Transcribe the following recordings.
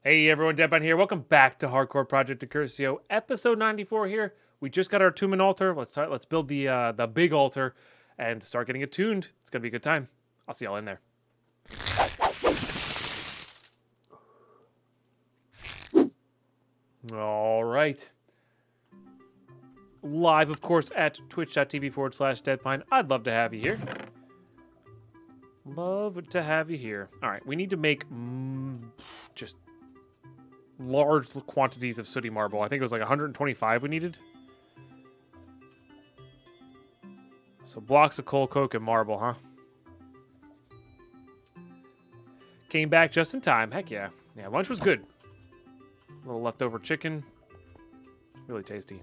Hey everyone, Deadbine here. Welcome back to Hardcore Project Decursio, episode 94 here. We just got our attunement altar. Let's build the big altar and start getting it tuned. It's gonna be a good time. I'll see y'all in there. All right. Live, of course, at twitch.tv/Deadpine. I'd love to have you here. Love to have you here. All right, we need to make just large quantities of sooty marble. I think it was like 125 we needed. So blocks of coal, coke, and marble, huh? Came back just in time. Heck yeah. Yeah, lunch was good. A little leftover chicken. Really tasty.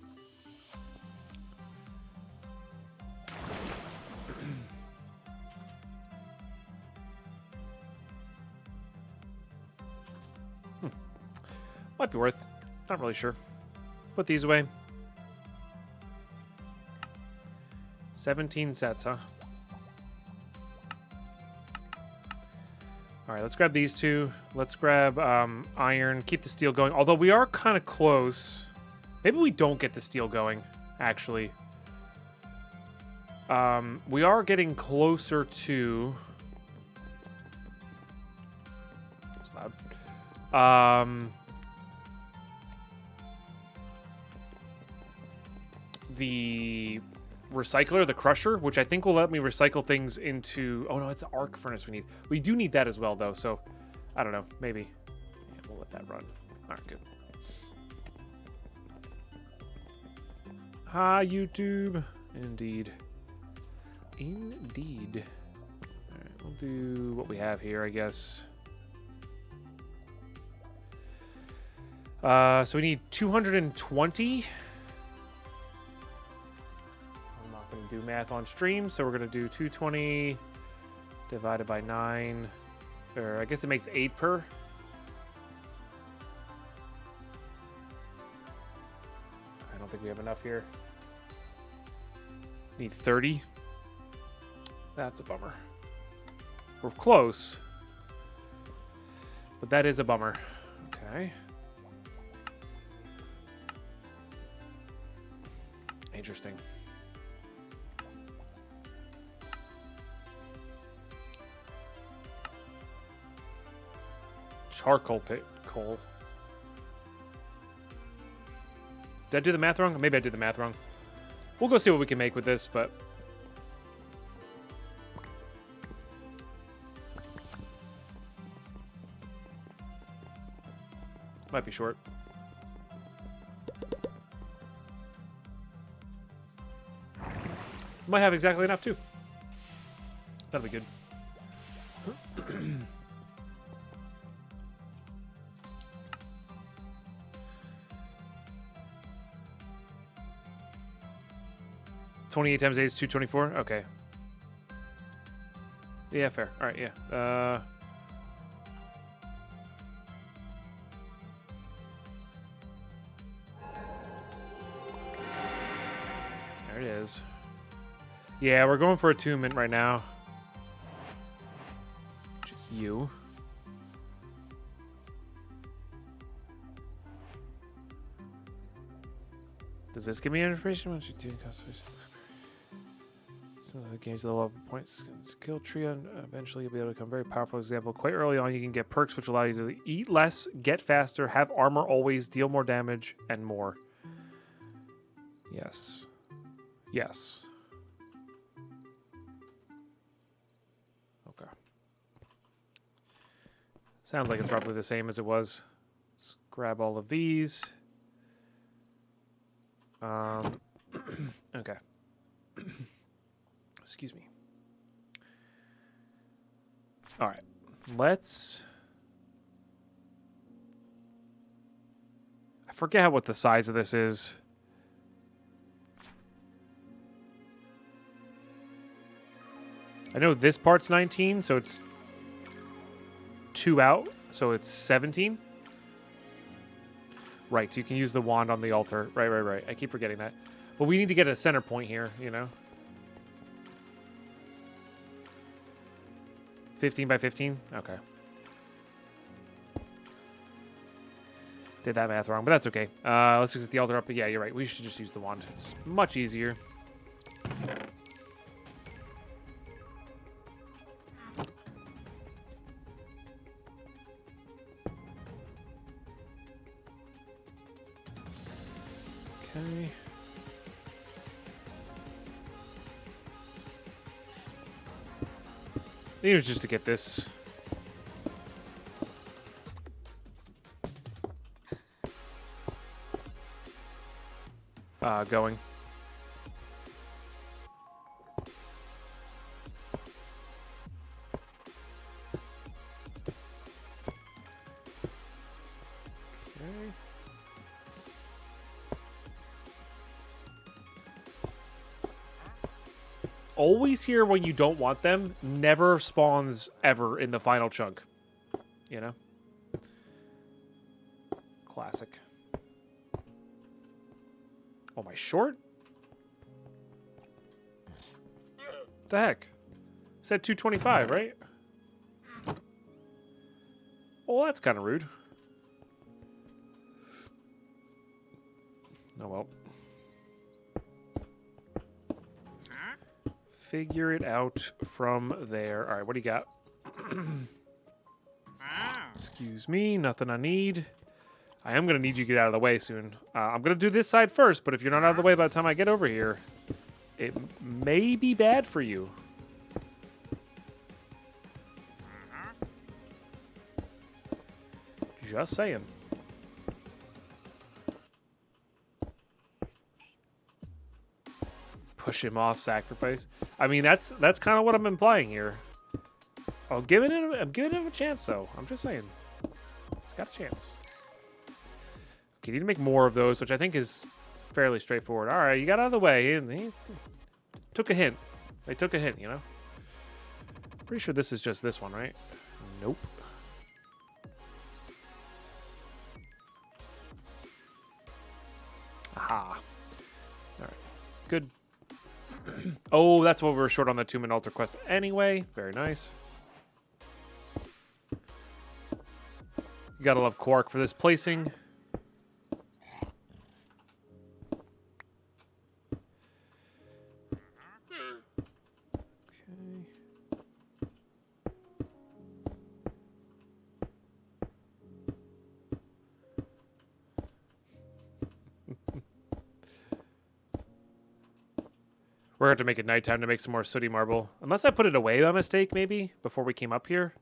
Might be worth. Not really sure. Put these away. 17 sets, huh? All right, let's grab these two. Let's grab iron. Keep the steel going. Although we are kind of close. Maybe we don't get the steel going, actually. We are getting closer to... It's loud. The recycler, the crusher, which I think will let me recycle things into... Oh, no, it's the arc furnace we need. We do need that as well, though, so I don't know. Maybe. Yeah, we'll let that run. All right, good. Hi, YouTube. Indeed. Indeed. All right, we'll do what we have here, I guess. So we need 220... do math on stream, so we're going to do 220 divided by 9, or I guess it makes 8 per. I don't think we have enough here. Need 30. That's a bummer. We're close, but that is a bummer. Okay. Interesting. Charcoal pit coal. Did I do the math wrong? Maybe I did the math wrong. We'll go see what we can make with this, but... Might be short. Might have exactly enough, too. That'll be good. 28 times 8 is 224? Okay. Yeah, fair. All right, yeah. There it is. Yeah, we're going for attunement right now. Which is you. Does this give me information? Once you do customers. The game's level up points skill tree, and eventually you'll be able to become very powerful. Example, quite early on you can get perks which allow you to eat less, get faster, have armor always, deal more damage, and more. Yes. Yes. Okay. Sounds like it's roughly the same as it was. Let's grab all of these. Okay. Excuse me. All right. Let's... I forget what the size of this is. I know this part's 19, so it's 2 out, so it's 17. Right, so you can use the wand on the altar. Right. I keep forgetting that. But we need to get a center point here, you know? 15 by 15? Okay. Did that math wrong, but that's okay. Let's just get the altar up. But yeah, you're right. We should just use the wand. It's much easier. Okay. It was just to get this. Going. Okay. Always here when you don't want them, never spawns ever in the final chunk. You know? Classic. Oh, am I short? What the heck? It said 225, right? Well, that's kind of rude. Oh, well. Figure it out from there. All right, what do you got? Excuse me, nothing I need. I am going to need you to get out of the way soon. I'm going to do this side first, but if you're not out of the way by the time I get over here, it may be bad for you. Just saying. Push him off, sacrifice. I mean, that's kind of what I'm implying here. I'm giving him a chance, though. I'm just saying. He's got a chance. Okay, you need to make more of those, which I think is fairly straightforward. All right, you got out of the way. He took a hint. They took a hint, you know? Pretty sure this is just this one, right? Nope. Aha. All right. Good. Oh, that's what we were short on the Tomb and Altar quest anyway. Very nice. You gotta love Quark for this placing. We're going to have to make it nighttime to make some more sooty marble. Unless I put it away by mistake, maybe, before we came up here.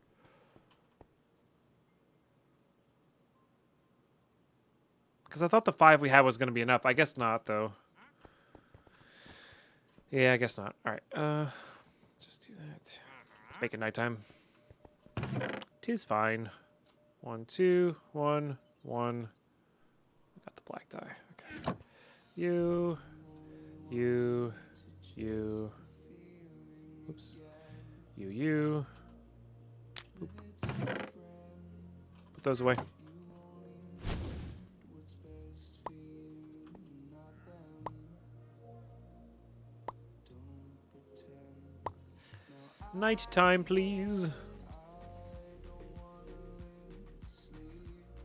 Because I thought the 5 we had was going to be enough. I guess not, though. Yeah, I guess not. All right. Just do that. Let's make it nighttime. 'Tis fine. 1, 2, 1, 1. I got the black die. Okay. You. Oops. You. Boop. Put those away. Nighttime, please.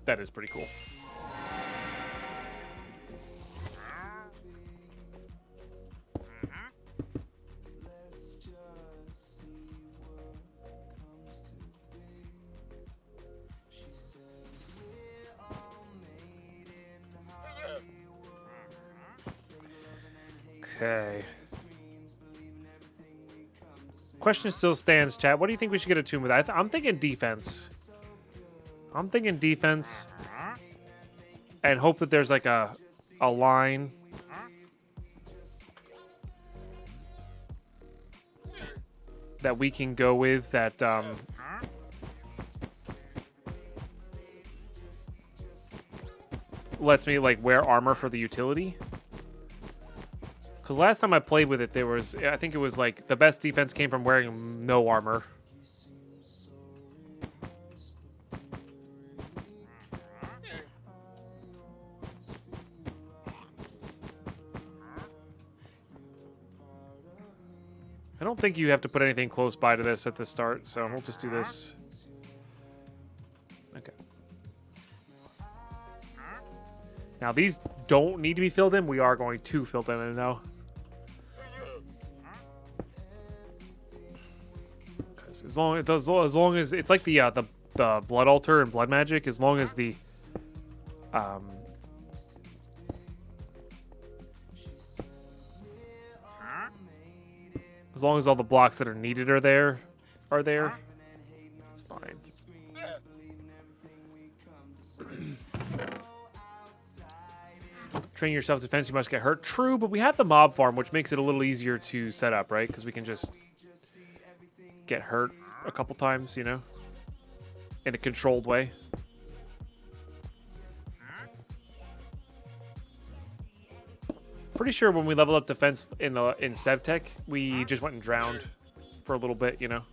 That is pretty cool. Okay. Question still stands, chat. What do you think we should get a tomb with? I'm thinking defense. I'm thinking defense. And hope that there's like a line. That we can go with that lets me like wear armor for the utility. Because last time I played with it, I think it was like the best defense came from wearing no armor. I don't think you have to put anything close by to this at the start, so we'll just do this. Okay. Now, these don't need to be filled in. We are going to fill them in, though. As long as it's like the blood altar and blood magic, as long as the as long as all the blocks that are needed are there, it's fine. Train your self-defense, you must get hurt. True, but we have the mob farm, which makes it a little easier to set up, right? Because we can just get hurt a couple times, you know, in a controlled way. Pretty sure when we level up defense in SevTech, we just went and drowned for a little bit, you know.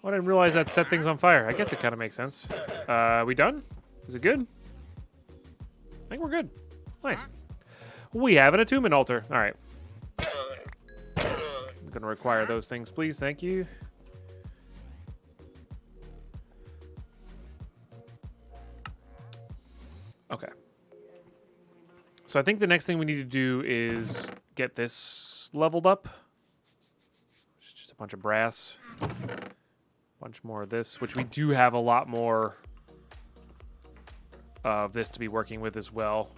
I didn't realize that set things on fire. I guess it kind of makes sense. We done? Is it good? I think we're good. Nice. We have an attunement altar. All right. I'm going to require those things, please. Thank you. Okay. So I think the next thing we need to do is get this leveled up. Just a bunch of brass. Bunch more of this, which we do have a lot more of this to be working with as well,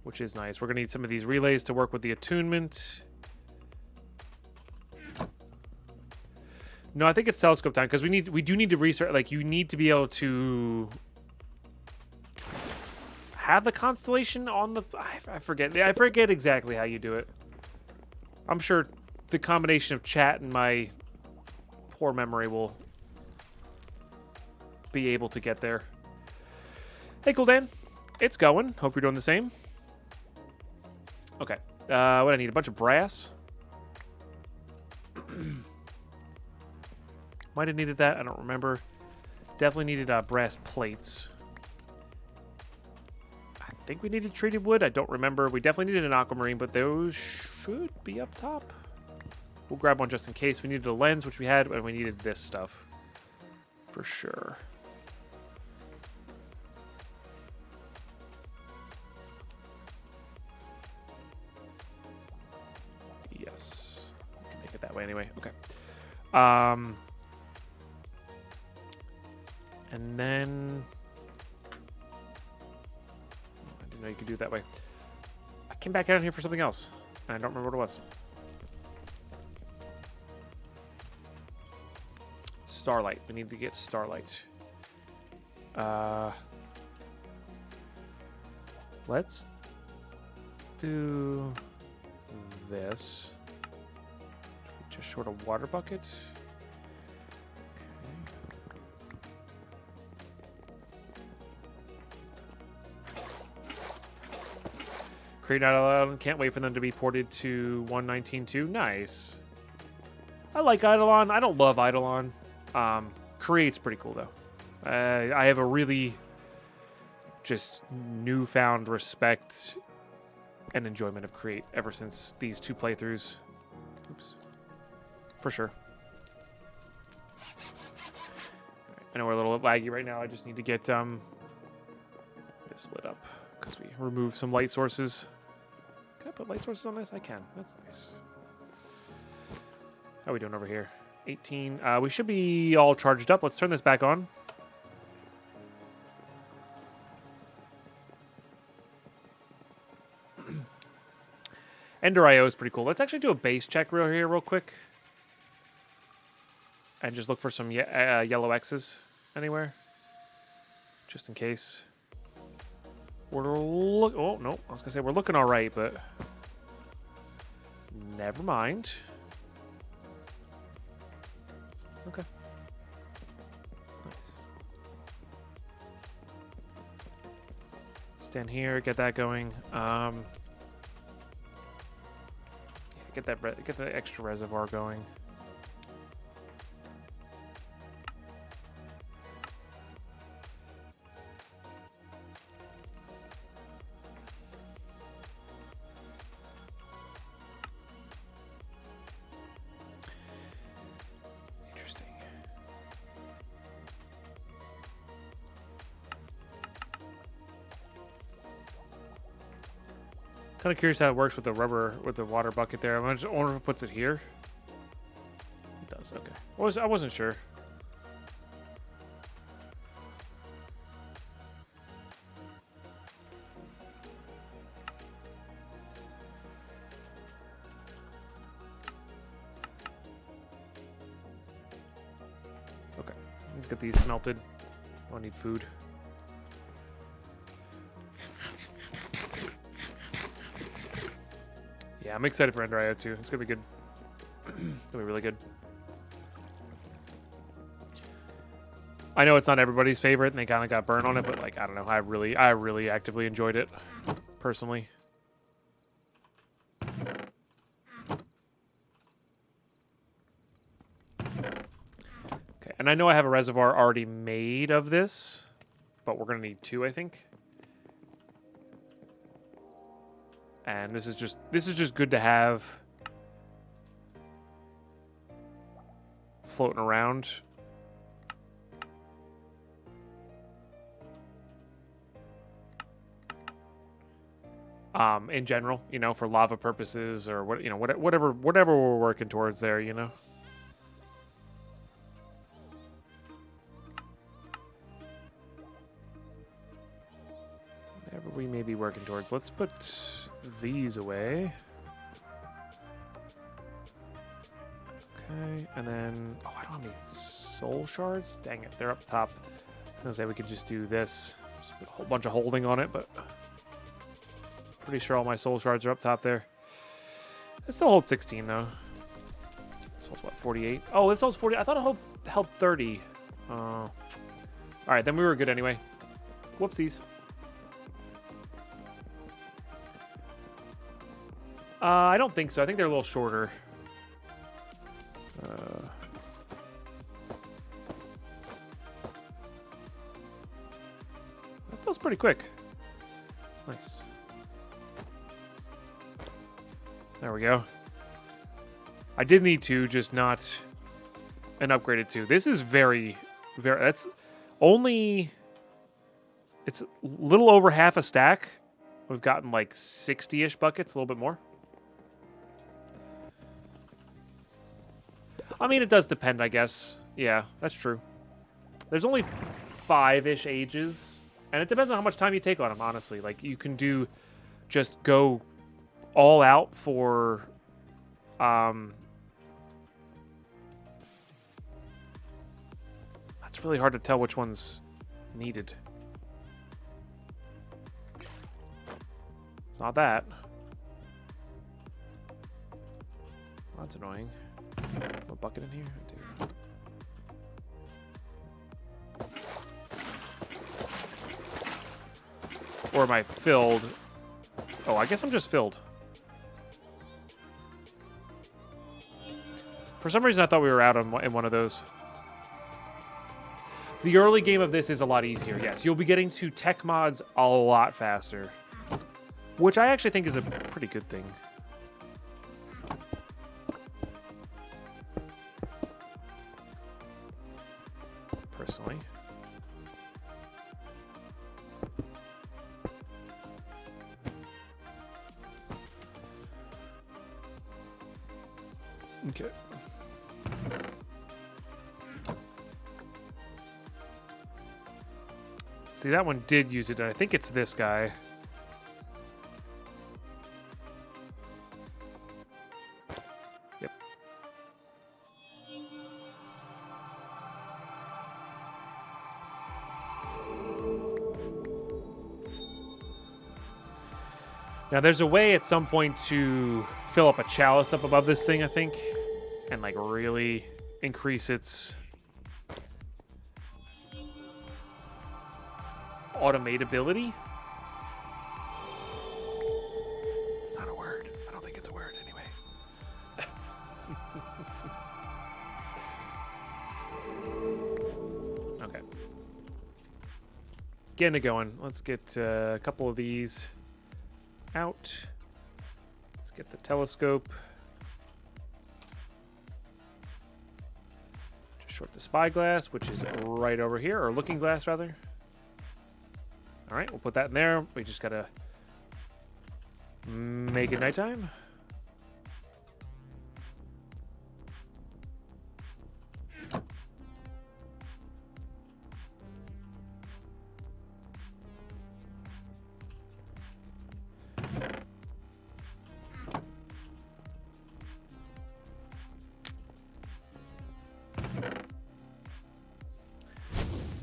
which is nice. We're gonna need some of these relays to work with the attunement. No, I think it's telescope time because we do need to research. Like, you need to be able to have the constellation on the. I forget exactly how you do it. I'm sure the combination of chat and my poor memory will be able to get there. Hey, cool Dan. It's going. Hope you're doing the same. Okay. What I need? A bunch of brass. Might have needed that. I don't remember. Definitely needed brass plates. I think we needed treated wood. I don't remember. We definitely needed an aquamarine, but those should be up top. We'll grab one just in case. We needed a lens, which we had, and we needed this stuff for sure. Yes. We can make it that way anyway. Okay. And then I didn't know you could do it that way. I came back out here for something else, and I don't remember what it was. Starlight. We need to get starlight. Let's do this. Just short a water bucket. Create Not Allowed. Can't wait for them to be ported to 1.19.2. Nice. I like Eidolon. I don't love Eidolon. Create's pretty cool though. I have a really just newfound respect and enjoyment of Create ever since these two playthroughs. Oops. For sure. I know we're a little laggy right now. I just need to get this lit up because we removed some light sources. Can I put light sources on this? I can. That's nice. How are we doing over here? 18. We should be all charged up. Let's turn this back on. Ender IO is pretty cool. Let's actually do a base check real quick. And just look for some yellow X's anywhere. Just in case. Oh, no. I was going to say we're looking all right, but never mind. Okay. Nice. Stand here, get that going. Get the extra reservoir going. Interesting. Kind of curious how it works with the water bucket there. I wonder if it puts it here. It does. Okay. I wasn't sure. Okay. Let's get these smelted. I need food. Yeah, I'm excited for Ender IO too. It's gonna be good. It's gonna be really good. I know it's not everybody's favorite, and they kind of got burned on it, but like I don't know, I really actively enjoyed it, personally. Okay, and I know I have a reservoir already made of this, but we're gonna need 2, I think. And this is just good to have floating around. In general, you know, for lava purposes or what, you know, whatever we're working towards there, you know. Whatever we may be working towards. Let's put these away. Okay, and then I don't have any soul shards. Dang it, they're up top. I was gonna say we could just do this, just put a whole bunch of holding on it, but pretty sure all my soul shards are up top there. It still holds 16 though. This holds what, 48? Oh, this holds 40. I thought it held 30. All right, then we were good anyway. Whoopsies. I don't think so. I think they're a little shorter. That feels pretty quick. Nice. There we go. I did need 2, just not an upgraded 2. This is very, that's only, it's a little over half a stack. We've gotten like 60-ish buckets, a little bit more. I mean, it does depend, I guess. Yeah, that's true. There's only 5-ish ages, and it depends on how much time you take on them, honestly. Like, you can just go all out for, that's really hard to tell which one's needed. It's not that. That's annoying. A bucket in here? I do. Or am I filled? Oh, I guess I'm just filled. For some reason, I thought we were out in one of those. The early game of this is a lot easier. Yes, you'll be getting to tech mods a lot faster, which I actually think is a pretty good thing. Personally. Okay. See, that one did use it, and I think it's this guy. Yep. Now, there's a way at some point to fill up a chalice up above this thing, I think, and like really increase its automatability. It's not a word. I don't think it's a word anyway. getting it going. Let's get a couple of these out. Let's get the telescope. Just short the spyglass, which is right over here, or looking glass rather. All right, we'll put that in there. We just gotta make it nighttime.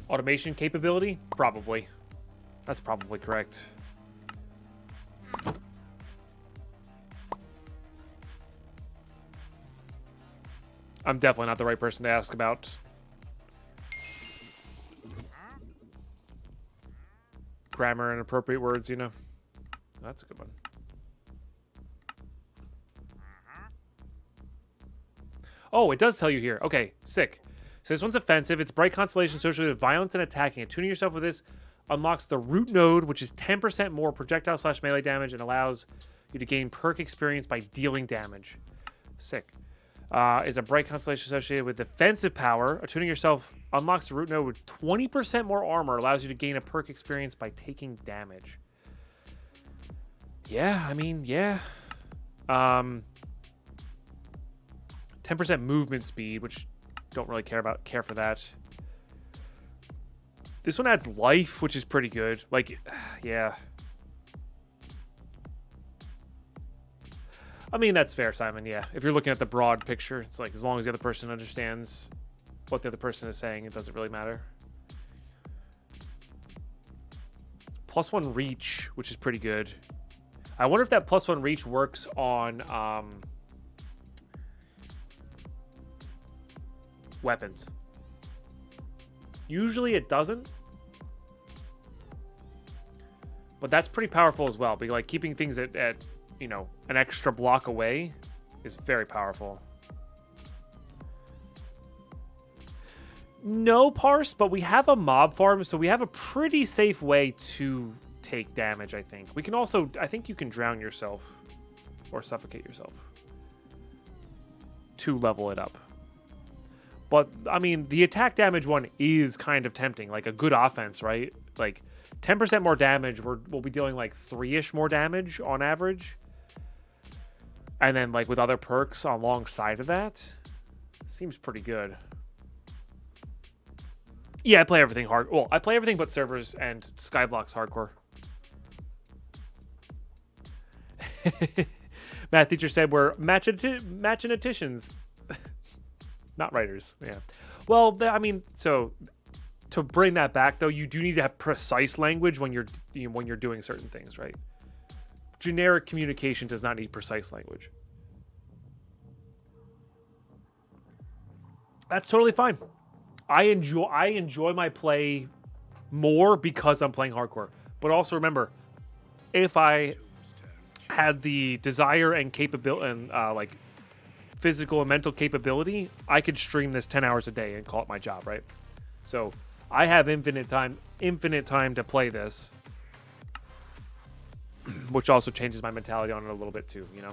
Automation capability? Probably. That's probably correct. I'm definitely not the right person to ask about grammar and appropriate words, you know. That's a good one. Oh, it does tell you here. Okay, sick. So this one's offensive. It's bright constellation associated with violence and attacking. Tuning yourself with this unlocks the root node, which is 10% more projectile/melee damage and allows you to gain perk experience by dealing damage. Sick. Is a bright constellation associated with defensive power. Tuning yourself unlocks the root node with 20% more armor, allows you to gain a perk experience by taking damage. Yeah, I mean, yeah. 10% movement speed, which don't really care for that. This one adds life, which is pretty good. Like, yeah. I mean, that's fair, Simon, yeah. If you're looking at the broad picture, it's like, as long as the other person understands what the other person is saying, it doesn't really matter. +1 reach, which is pretty good. I wonder if that +1 reach works on weapons. Usually it doesn't, but that's pretty powerful as well. Because like keeping things at you know, an extra block away is very powerful. No parse, but we have a mob farm, so we have a pretty safe way to take damage. I think we can also. I think you can drown yourself or suffocate yourself to level it up. But, I mean, the attack damage one is kind of tempting. Like, a good offense, right? Like, 10% more damage, we'll be dealing, like, 3-ish more damage on average. And then, like, with other perks alongside of that, seems pretty good. Yeah, I play everything hard. Well, I play everything but servers and Skyblock's hardcore. Math teacher said we're machinaticians. Not writers, yeah. Well, I mean, so to bring that back, though, you do need to have precise language when you're doing certain things, right? Generic communication does not need precise language. That's totally fine. I enjoy my play more because I'm playing hardcore. But also remember, if I had the desire and capability and like physical and mental capability, I could stream this 10 hours a day and call it my job, right? So I have infinite time to play this, which also changes my mentality on it a little bit too, you know?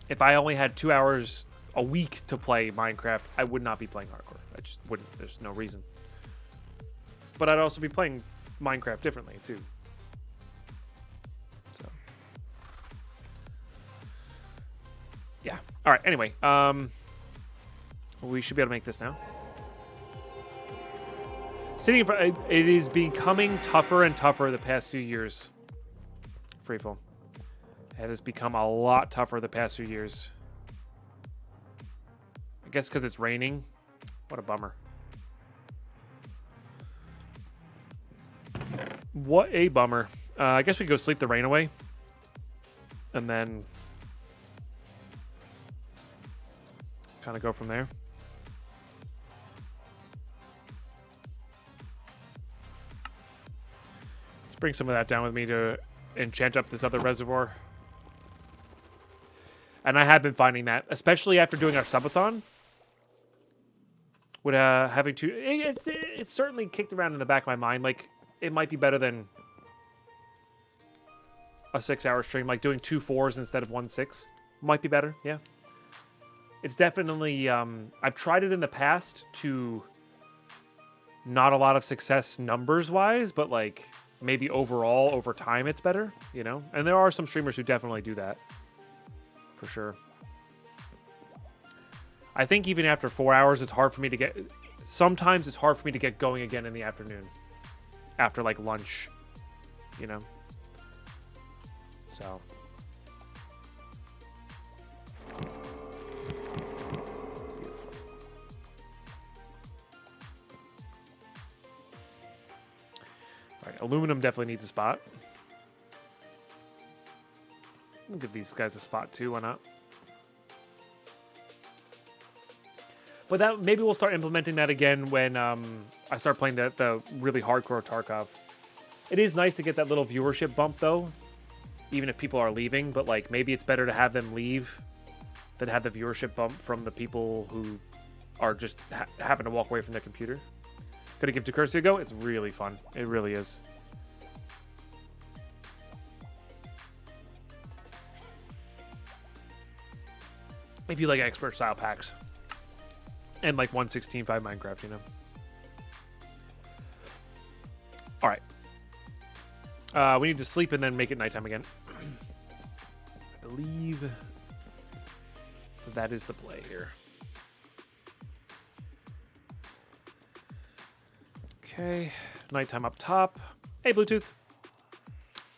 If I only had 2 hours a week to play Minecraft, I would not be playing hardcore. I just wouldn't. There's no reason. But I'd also be playing Minecraft differently too. Yeah. All right. Anyway, we should be able to make this now. Sitting in front, it is becoming tougher and tougher the past few years. Freefall. It has become a lot tougher the past few years. I guess because it's raining. What a bummer. What a bummer. I guess we go sleep the rain away. And then kind of go from there. Let's bring some of that down with me to enchant up this other reservoir. And I have been finding that, especially after doing our subathon, with having to, it's certainly kicked around in the back of my mind. Like, it might be better than a 6-hour stream. Like doing 2 4s instead of 1 6 might be better. Yeah. It's definitely, I've tried it in the past to not a lot of success numbers wise, but like maybe overall over time it's better, you know? And there are some streamers who definitely do that for sure. I think even after 4 hours, it's hard for me to get, sometimes it's hard for me to get going again in the afternoon after like lunch, you know? So. Alright, aluminum definitely needs a spot. We'll give these guys a spot too, why not? But that maybe we'll start implementing that again when I start playing the really hardcore Tarkov. It is nice to get that little viewership bump though, even if people are leaving, but like maybe it's better to have them leave than have the viewership bump from the people who are just happen to walk away from their computer. Gonna give Decursio a go. It's really fun. It really is. If you like expert style packs. And like 1.16.5 Minecraft, you know. Alright. We need to sleep and then make it nighttime again. I believe that is the play here. Okay. Nighttime up top. Hey, Bluetooth.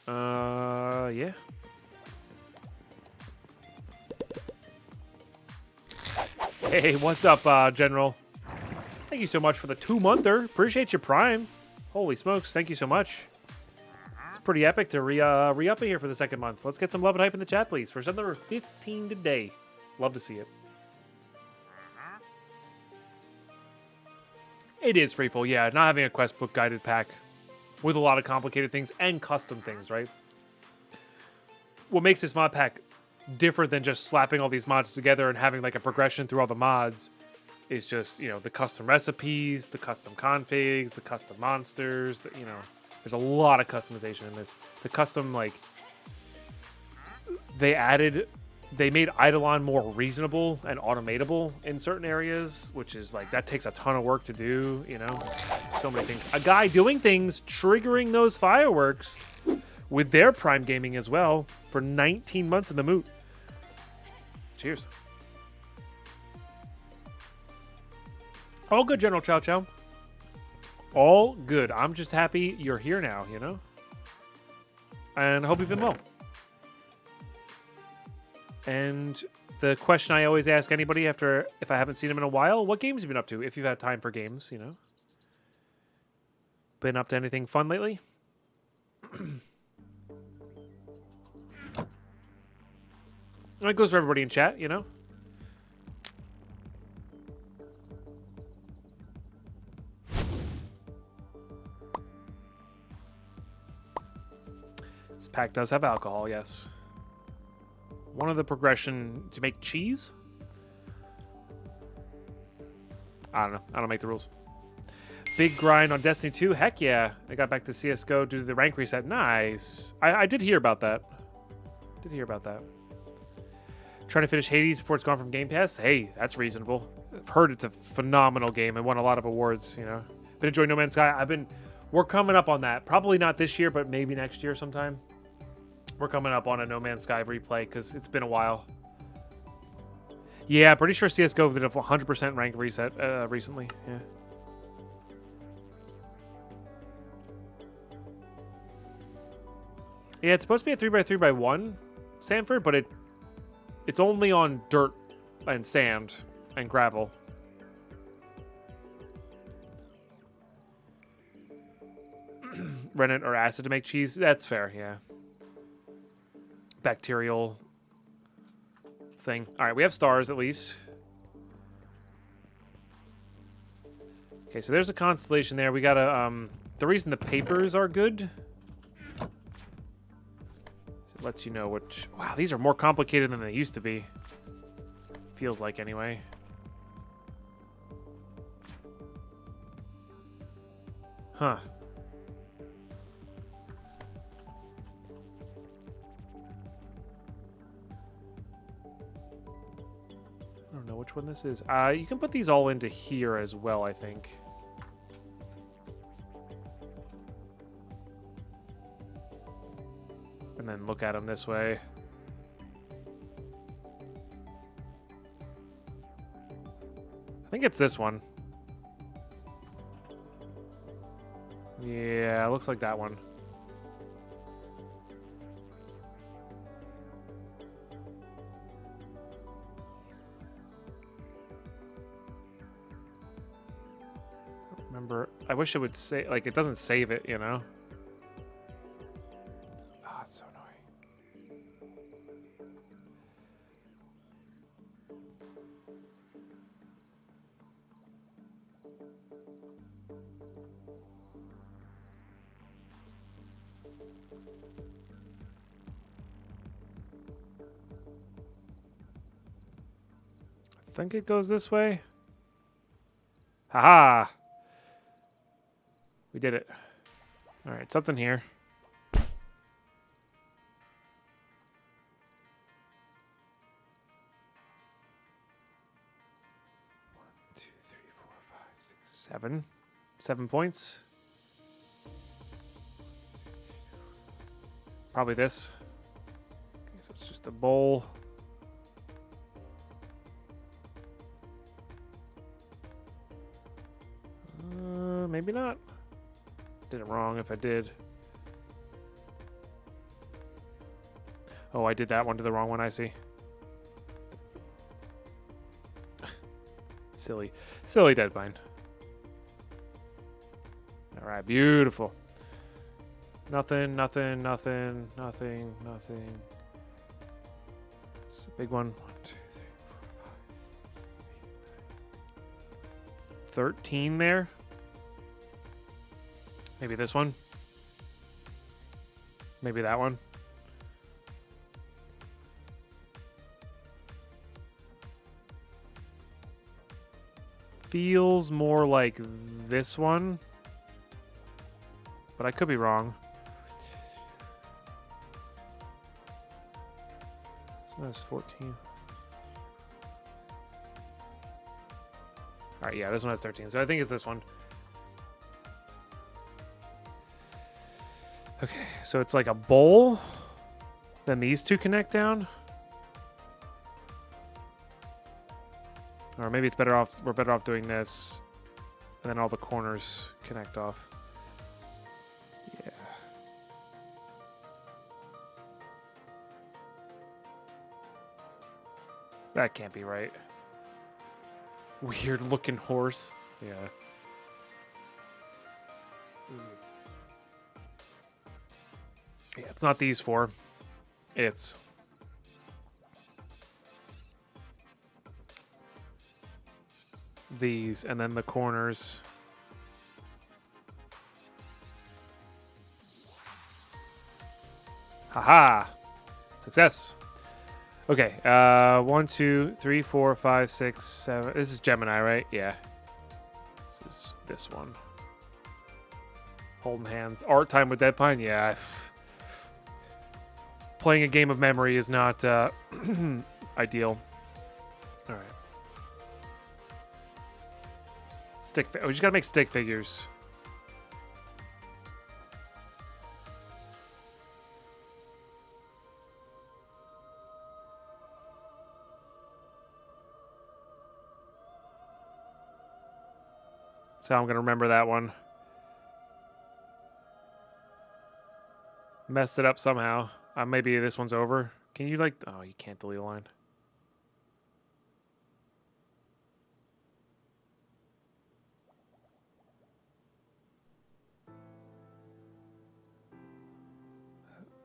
Yeah. Hey, what's up, General? Thank you so much for the 2-monther. Appreciate your Prime. Holy smokes, thank you so much. It's pretty epic to re-up in here for the 2nd month. Let's get some love and hype in the chat, please. For another 15 today. Love to see it. It is free full, yeah. Not having a quest book guided pack with a lot of complicated things and custom things, right? What makes this mod pack different than just slapping all these mods together and having like a progression through all the mods is just, you know, the custom recipes, the custom configs, the custom monsters, you know, there's a lot of customization in this. The custom, like, they made Eidolon more reasonable and automatable in certain areas, which is like, that takes a ton of work to do, you know, so many things. A guy doing things, triggering those fireworks with their Prime Gaming as well for 19 months in the moot. Cheers. All good, General Chow Chow. All good. I'm just happy you're here now, you know? And I hope you've been well. And the question I always ask anybody if I haven't seen them in a while, what games have you been up to? If you've had time for games, you know? Been up to anything fun lately? It goes for everybody in chat, you know? This pack does have alcohol, yes. One of the progression to make cheese? I don't know. I don't make the rules. Big grind on Destiny 2? Heck yeah. I got back to CSGO due to the rank reset. Nice. I did hear about that. Trying to finish Hades before it's gone from Game Pass? Hey, that's reasonable. I've heard it's a phenomenal game and won a lot of awards, you know. Been enjoying No Man's Sky. We're coming up on that. Probably not this year, but maybe next year sometime. We're coming up on a No Man's Sky replay because it's been a while. Yeah, pretty sure CSGO did a 100% rank reset recently. Yeah. Yeah, it's supposed to be a 3x3x1, Sanford, but it's only on dirt and sand and gravel. Rennet or acid to make cheese? That's fair, yeah. Bacterial thing. All right, we have stars at least. Okay, so there's a constellation there. We got a, the reason the papers are good, it lets you know which, wow, these are more complicated than they used to be. Feels like anyway. Huh. know which one this is. You can put these all into here as well, I think. And then look at them this way. I think it's this one. Yeah, looks like that one. Remember, I wish it would say, like, it doesn't save it, you know? Ah, it's so annoying. I think it goes this way. Haha! We did it. All right, something here. 1, 2, 3, 4, 5, 6, 7. 7 points. Probably this. Okay, so it's just a bowl. Maybe not. Did it wrong if I did. Oh, I did that one to the wrong one, I see. Silly. Silly deadline. Alright, beautiful. Nothing, nothing, nothing, nothing, nothing. It's a big one. 1, 2, 3, 4, 5, 6, 7, 8, 9. 13 there. Maybe this one. Maybe that one. Feels more like this one. But I could be wrong. So that's 14. Alright, yeah, this one has 13. So I think it's this one. Okay, so it's like a bowl. Then these two connect down. Or maybe it's better off, we're better off doing this. And then all the corners connect off. Yeah. That can't be right. Weird looking horse. Yeah. Yeah, it's not these four. It's these, and then the corners. Haha! Success. Okay, 1, 2, 3, 4, 5, 6, 7. This is Gemini, right? Yeah. This is this one. Holding hands. Art time with Deadpine? Yeah. Playing a game of memory is not ideal. All right. We just gotta make stick figures. So I'm gonna remember that one. Messed it up somehow. Maybe this one's over. Can you, like... Oh, you can't delete a line.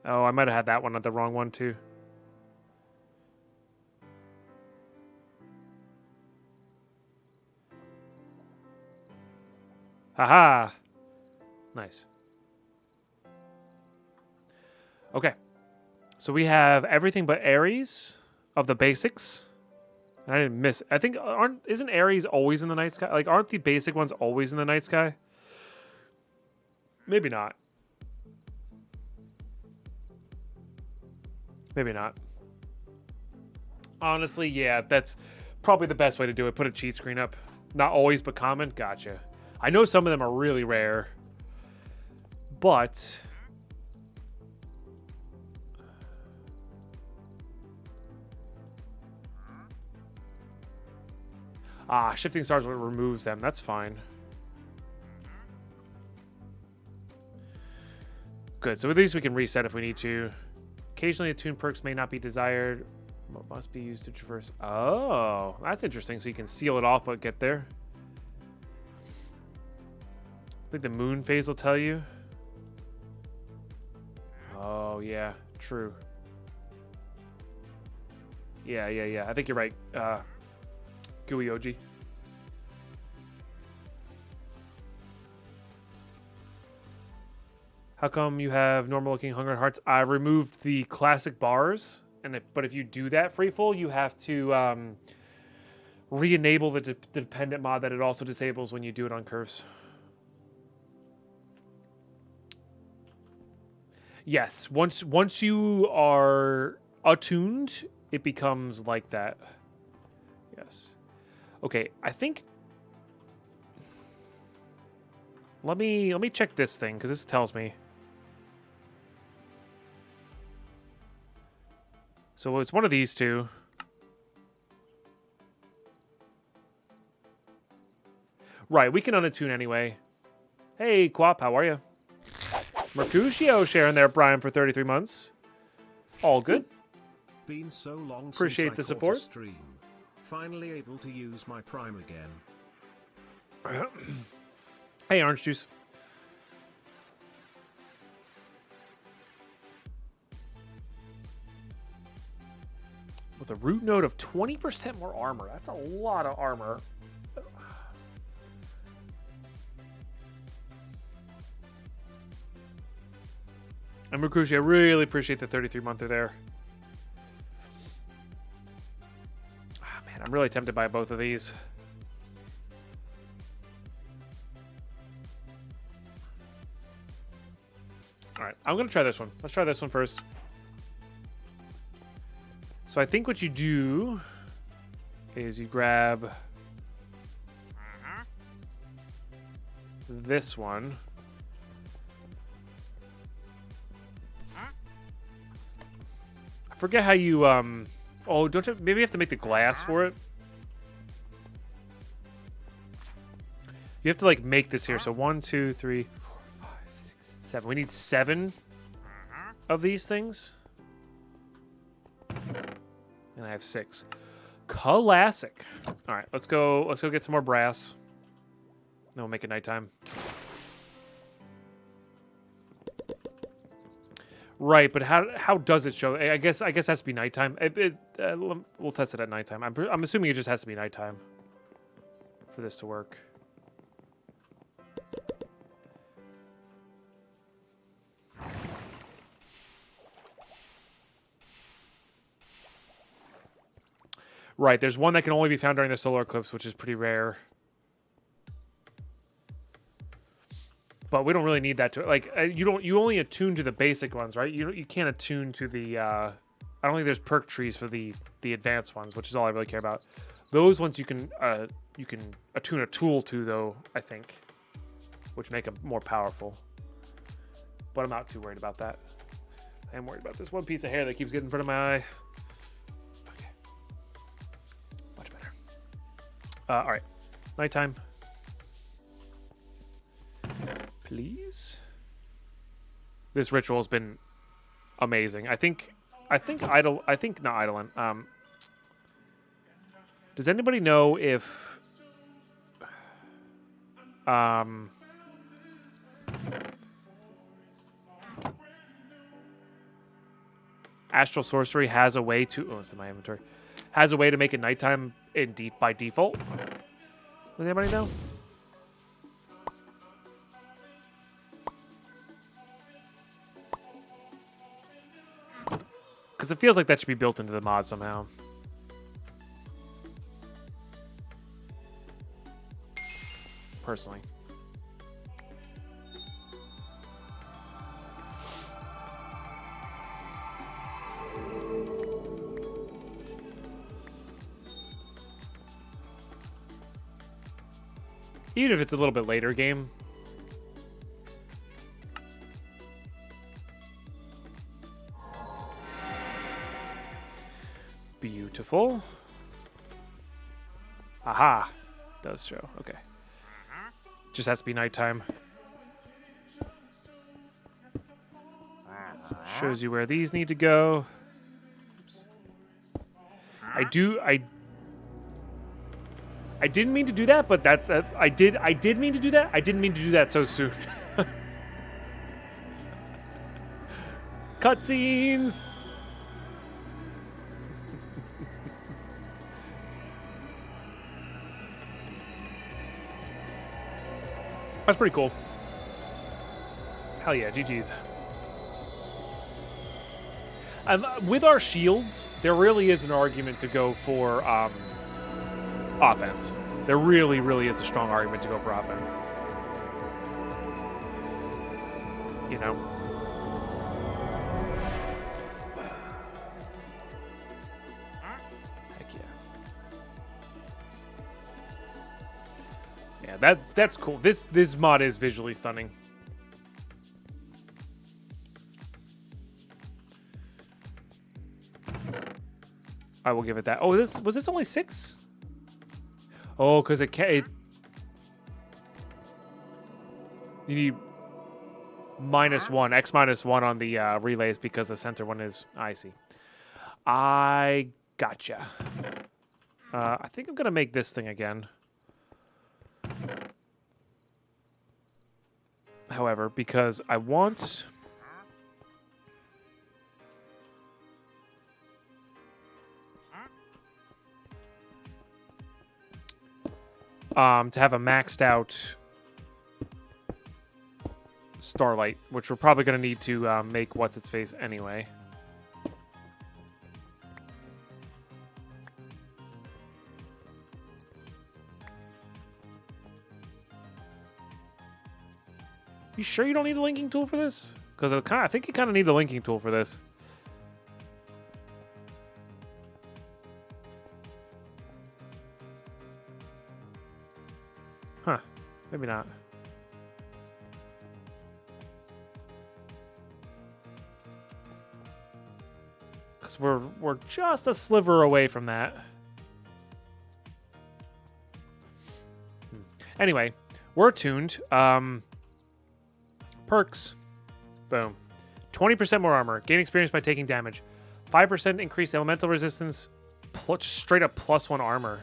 Oh, I might have had that one, not the wrong one, too. Haha! Nice. Okay. So we have everything but Ares of the basics. I didn't miss. I think isn't Ares always in the night sky? Like, aren't the basic ones always in the night sky? Maybe not. Maybe not. Honestly, yeah, that's probably the best way to do it. Put a cheat screen up. Not always, but common. Gotcha. I know some of them are really rare, but shifting stars removes them. That's fine. Good. So at least we can reset if we need to. Occasionally, attuned perks may not be desired. Must be used to traverse. Oh, that's interesting. So you can seal it off, but get there. I think the moon phase will tell you. Oh, yeah. True. Yeah. I think you're right. Gooey OG. How come you have normal looking Hunger Hearts? I removed the classic bars, but if you do that freefall, you have to re-enable the dependent mod that it also disables when you do it on curves. Yes, once you are attuned, it becomes like that. Yes. Okay, I think. Let me check this thing because this tells me. So it's one of these two. Right, we can unattune anyway. Hey, Quap, how are you? Mercutio sharing there, Brian, for 33 months. All good. Been so long. Appreciate the support. Stream. Finally able to use my Prime again. Hey, Orange Juice. With a root node of 20% more armor. That's a lot of armor. And Mercutio, I really appreciate the 33-monther there. Man, I'm really tempted by both of these. All right, I'm going to try this one. Let's try this one first. So I think what you do is you grab this one. I forget how you, oh, don't you, maybe you have to make the glass for it. You have to, like, make this here. So 1, 2, 3, 4, 5, 6, 7. We need 7 of these things. And I have 6. Classic. All right, let's go get some more brass. Then we'll make it nighttime. Right, but how does it show? I guess it has to be nighttime. We'll test it at nighttime. I'm assuming it just has to be nighttime for this to work. Right, there's one that can only be found during the solar eclipse, which is pretty rare. But we don't really need that to, like, you only attune to the basic ones, right? You can't attune to the I don't think there's perk trees for the advanced ones, which is all I really care about. Those ones you can attune a tool to, though, I think, which make them more powerful. But I'm not too worried about that. I am worried about this one piece of hair that keeps getting in front of my eye. Okay. Much better. All right. Nighttime. Please. This ritual has been amazing. I think not Eidolon. Does anybody know if Astral Sorcery has a way to it's in my inventory. Has a way to make it nighttime by default? Does anybody know? Because it feels like that should be built into the mod somehow. Personally. Even if it's a little bit later game. Beautiful. Aha. Does show. Okay. Just has to be nighttime. So it shows you where these need to go. Oops. I didn't mean to do that, but I did mean to do that. I didn't mean to do that so soon. Cutscenes. That's pretty cool. Hell yeah, GG's. With our shields, there really is an argument to go for offense. There really, really is a strong argument to go for offense. You know? Heck yeah. Yeah, that's cool. This mod is visually stunning. I will give it that. Oh, was this only 6? Oh, because you need -1, X -1 on the relays because the center one is. I see. I gotcha. I think I'm gonna make this thing again. However, because I want. To have a maxed out Starlight, which we're probably going to need to make what's-its-face anyway. You sure you don't need the linking tool for this? Because I think you kind of need the linking tool for this. Huh. Maybe not. Because we're just a sliver away from that. Anyway, we're tuned. Perks. Boom. 20% more armor. Gain experience by taking damage. 5% increased elemental resistance. Straight up +1 armor.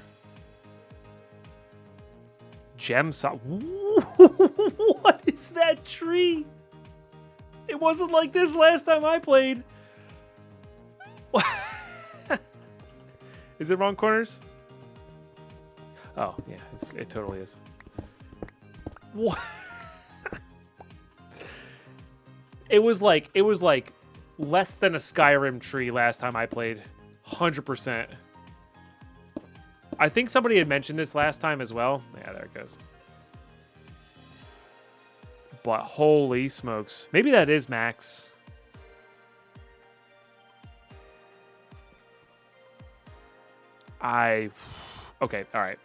Gem saw. What is that tree? It wasn't like this last time I played. Is it wrong corners? Oh yeah, it totally is. What? It was like less than a Skyrim tree last time I played. 100%. I think somebody had mentioned this last time as well. Yeah, there it goes. But holy smokes. Maybe that is max. Okay, alright.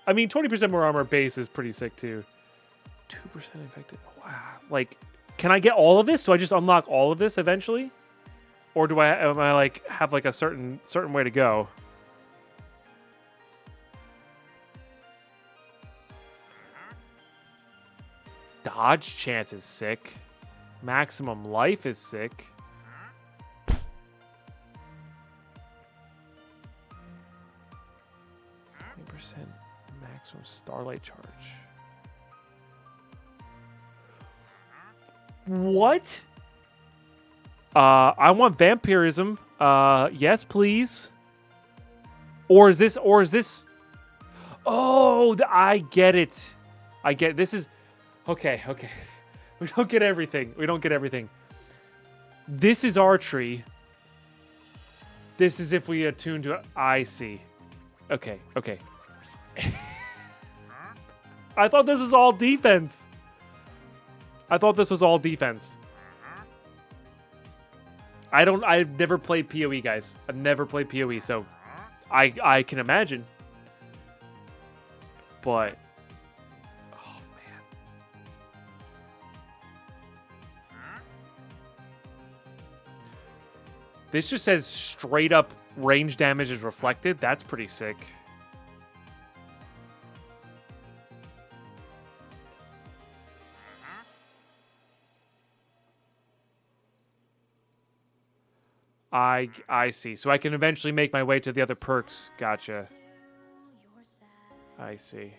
I mean, 20% more armor base is pretty sick too. 2% infected. Wow. Like, can I get all of this? Do I just unlock all of this eventually? Or do am I like have like a certain way to go? Dodge chance is sick. Maximum life is sick. Percent maximum starlight charge. What? I want vampirism. Yes, please. Or is this? Oh, I get it. This is okay. We don't get everything. This is our tree. This is if we attune to. I see. Okay. I thought this was all defense. I've never played PoE, guys. I've never played PoE, so I can imagine. but oh man. This just says straight up range damage is reflected. That's pretty sick. I see. So I can eventually make my way to the other perks. Gotcha. I see.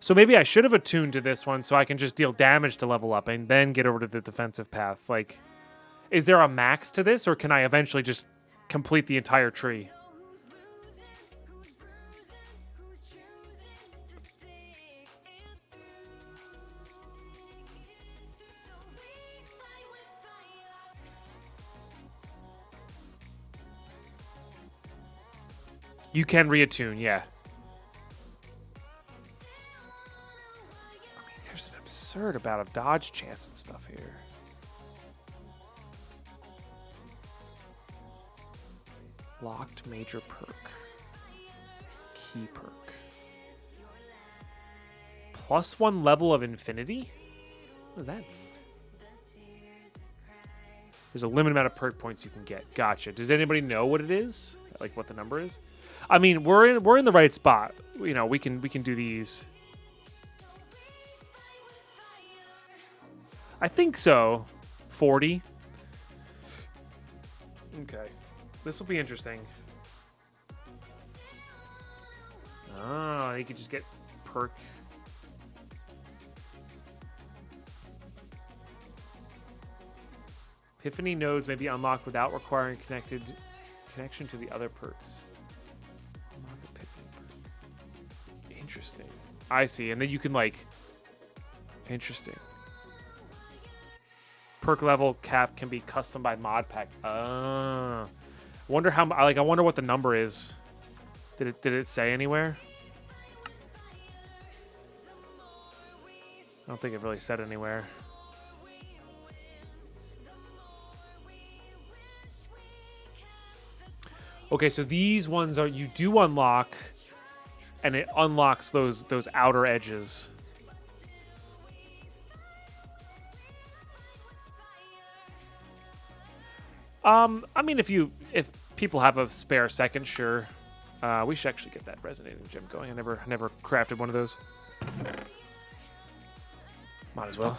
So maybe I should have attuned to this one so I can just deal damage to level up and then get over to the defensive path. Like, is there a max to this, or can I eventually just complete the entire tree? You can reattune, yeah. I mean, there's an absurd amount of dodge chance and stuff here. Locked major perk. Key perk. +1 level of infinity? What does that mean? There's a limited amount of perk points you can get. Gotcha. Does anybody know what it is? Like what the number is? I mean, we're in the right spot. You know, we can do these. I think so. 40. Okay. This will be interesting. Oh, you could just get perk. Epiphany nodes may be unlocked without requiring connection to the other perks. Unlock Epiphany perk. Interesting. I see. And then you can like... Interesting. Perk level cap can be custom by mod pack. Wonder how... Like, I wonder what the number is. Did it say anywhere? I don't think it really said anywhere. Okay, so these ones are you do unlock, and it unlocks those outer edges. I mean, if people have a spare second, sure. We should actually get that resonating gem going. I never crafted one of those. Might as well.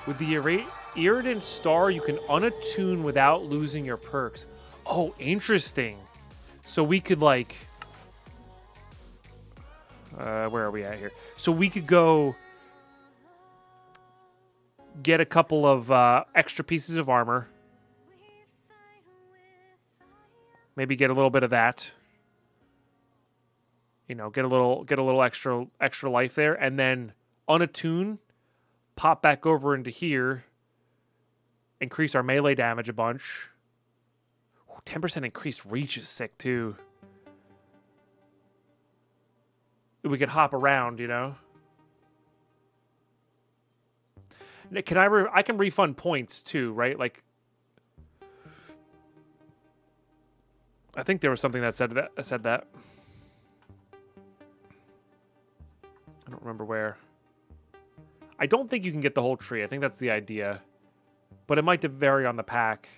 With the Irrident Star, you can unattune without losing your perks. Oh, interesting. So we could, like... where are we at here? So we could go... get a couple of extra pieces of armor. Maybe get a little bit of that. You know, get a little extra life there. And then unattune... pop back over into here, increase our melee damage a bunch. 10% increased reach is sick too. We could hop around, you know. Can I can refund points too, right? Like, I think there was something that said that. I don't remember where. I don't think you can get the whole tree. I think that's the idea. But it might vary on the pack.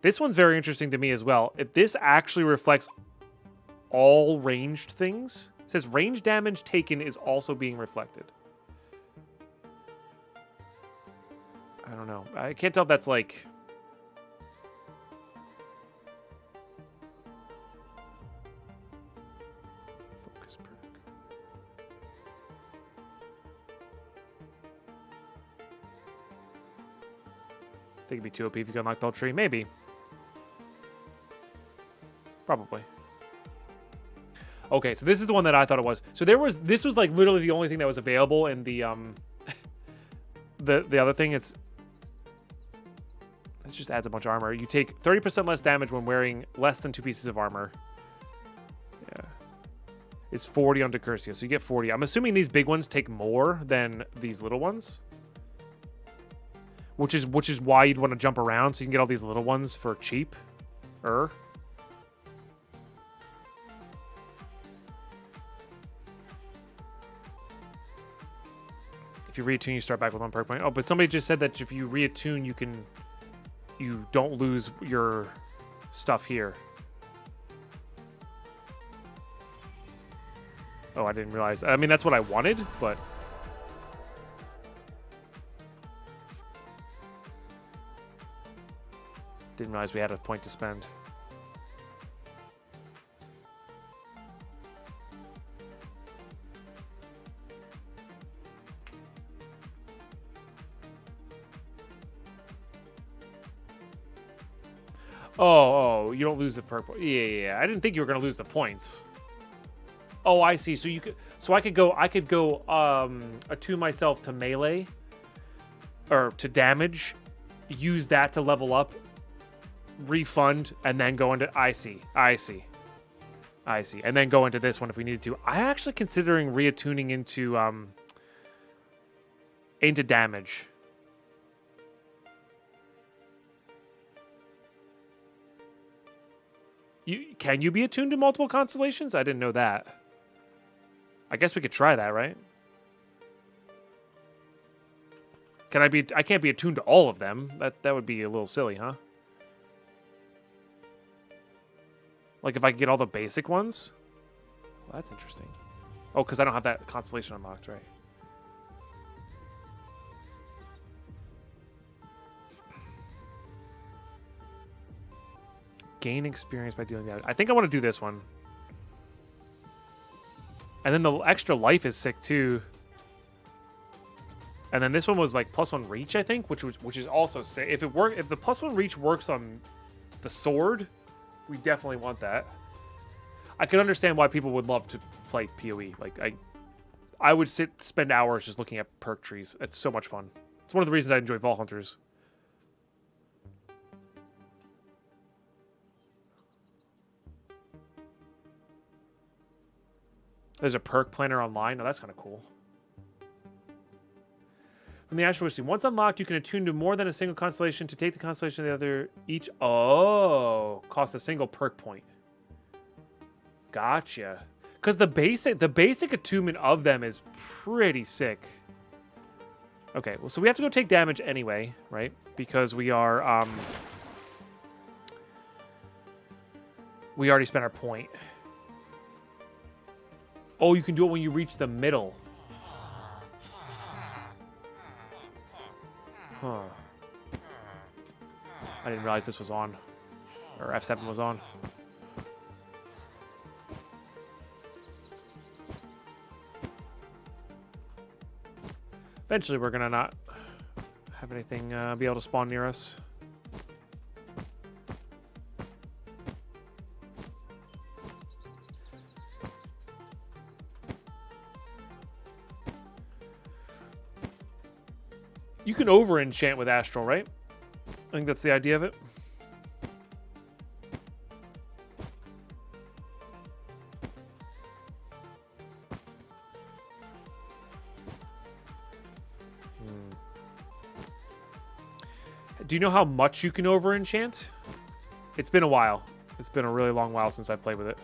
This one's very interesting to me as well. If this actually reflects all ranged things, it says range damage taken is also being reflected. I don't know. I can't tell if that's like... Focus perk. I think it'd be too OP if you could unlock the whole tree. Maybe. Probably. Okay, so this is the one that I thought it was. So this was like literally the only thing that was available in the the other thing. It's This just adds a bunch of armor. You take 30% less damage when wearing less than 2 pieces of armor. Yeah. It's 40 on Decursio, so you get 40. I'm assuming these big ones take more than these little ones. Which is why you'd want to jump around so you can get all these little ones for cheap. If you reattune, you start back with 1 perk point. Oh, but somebody just said that if you reattune, you don't lose your stuff here. Oh, I didn't realize. I mean, that's what I wanted, but... Didn't realize we had a point to spend. Oh, you don't lose the perk. Yeah. I didn't think you were gonna lose the points. Oh, I see. So I could go attune myself to melee or to damage, use that to level up, refund, and then go into I see. And then go into this one if we needed to. I'm actually considering reattuning into damage. Can you be attuned to multiple constellations? I didn't know that. I guess we could try that, right? I can't be attuned to all of them. That would be a little silly, huh? Like if I could get all the basic ones? Well, that's interesting. Oh, because I don't have that constellation unlocked, right? Gain experience by dealing damage. I think I want to do this one. And then the extra life is sick too. And then this one was like +1 reach, I think, which is also sick. If the +1 reach works on the sword, we definitely want that. I can understand why people would love to play PoE. Like I would spend hours just looking at perk trees. It's so much fun. It's one of the reasons I enjoy Vault Hunters. There's a perk planner online. Oh, that's kind of cool. From the Astral Wisdom. Once unlocked, you can attune to more than a single constellation to take the constellation of the other. Each... Oh. Costs a single perk point. Gotcha. Because the basic attunement of them is pretty sick. Okay, well, so we have to go take damage anyway, right? Because we are... we already spent our point. Oh, you can do it when you reach the middle. Huh. I didn't realize this was on. Or F7 was on. Eventually, we're going to not have anything be able to spawn near us. You can over-enchant with Astral, right? I think that's the idea of it. Do you know how much you can over-enchant? It's been a while. It's been a really long while since I've played with it.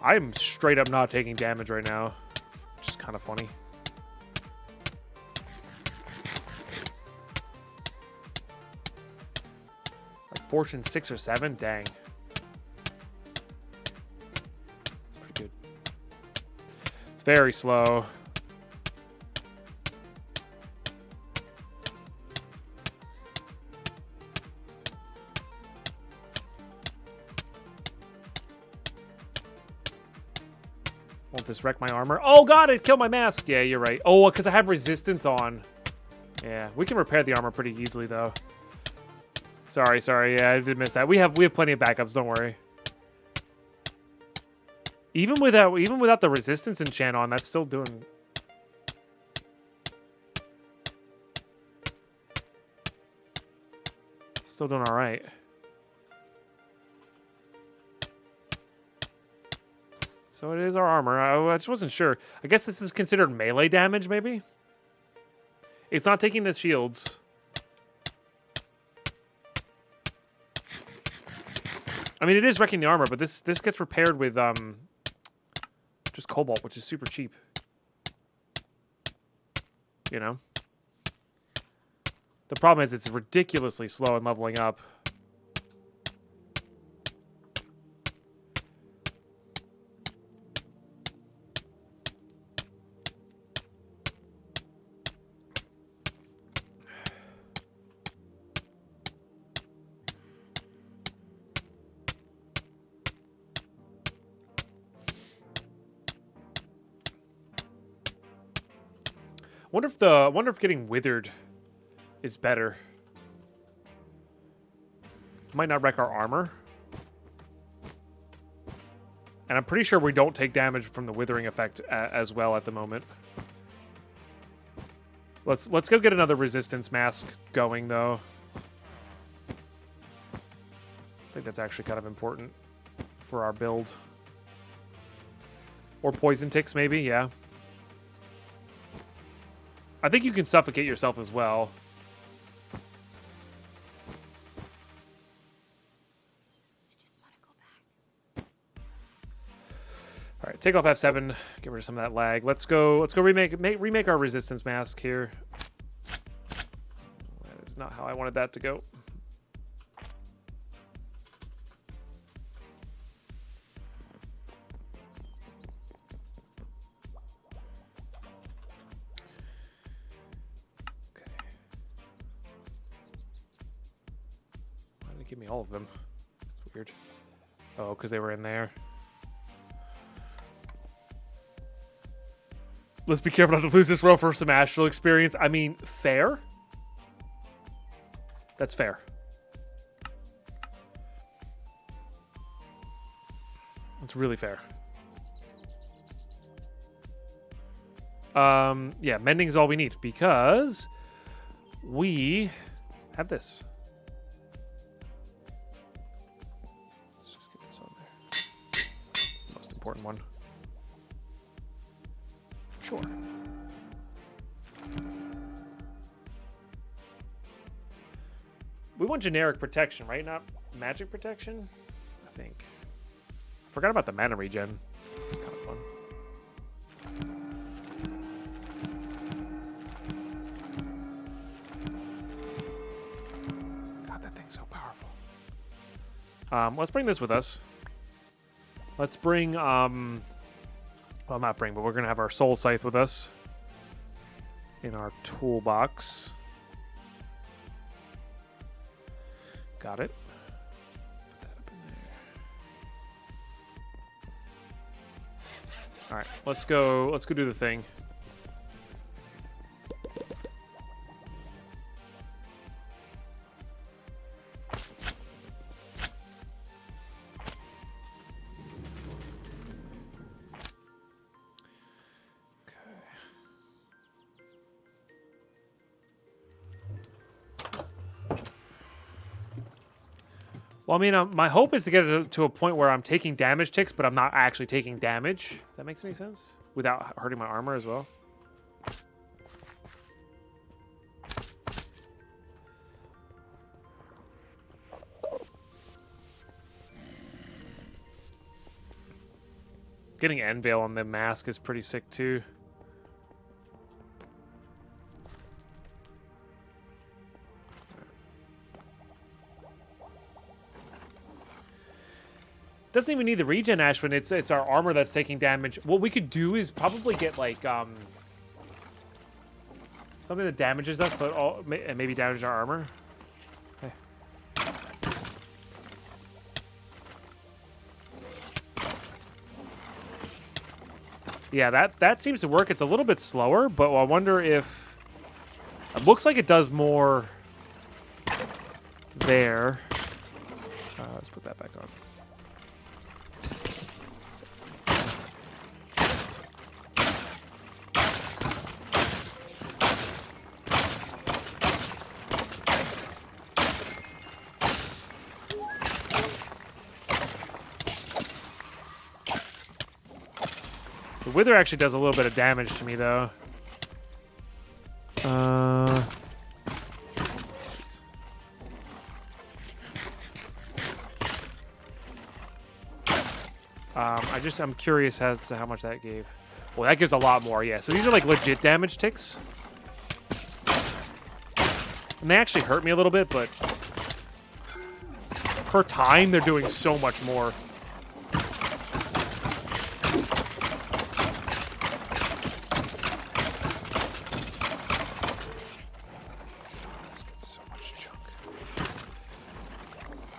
I'm straight up not taking damage right now, which is kind of funny. Like Fortune 6 or 7? Dang. It's pretty good. It's very slow. Won't this wreck my armor? Oh god, it killed my mask. Yeah, you're right. Oh, because I have resistance on. Yeah, we can repair the armor pretty easily though. Sorry. Yeah, I did miss that. We have plenty of backups. Don't worry. Even without the resistance enchant on, that's still doing. Still doing all right. So it is our armor. I just wasn't sure. I guess this is considered melee damage, maybe? It's not taking the shields. I mean, it is wrecking the armor, but this gets repaired with just cobalt, which is super cheap. You know? The problem is it's ridiculously slow in leveling up. Wonder if getting withered is better. Might not wreck our armor. And I'm pretty sure we don't take damage from the withering effect as well at the moment. Let's go get another resistance mask going though. I think that's actually kind of important for our build. Or poison ticks maybe, yeah. I think you can suffocate yourself as well. All right, take off F7, get rid of some of that lag. Let's go remake our resistance mask here. That is not how I wanted that to go. Give me all of them. It's weird. Oh, because they were in there. Let's be careful not to lose this row for some astral experience. I mean, fair. That's fair. That's really fair. Yeah, mending is all we need because we have this. Important one. Sure. We want generic protection, right? Not magic protection? I think. I forgot about the mana regen. It's kind of fun. God, that thing's so powerful. Let's bring this with us. Let's bring, well, not bring, but we're going to have our soul scythe with us in our toolbox. Got it. Put that up in there. All right, let's go do the thing. Well, I mean, my hope is to get it to a point where I'm taking damage ticks, but I'm not actually taking damage. If that makes any sense? Without hurting my armor as well. Getting Enveil on the mask is pretty sick, too. Doesn't even need the regen, Ashwin. It's our armor that's taking damage. What we could do is probably get like something that damages us, but maybe damage our armor. Okay. Yeah, that seems to work. It's a little bit slower, but I wonder if it looks like it does more there. Let's put that back on. The Wither actually does a little bit of damage to me, though. I'm curious as to how much that gave. Well, that gives a lot more, yeah. So these are like legit damage ticks. And they actually hurt me a little bit, but per time, they're doing so much more. Let's get so much junk.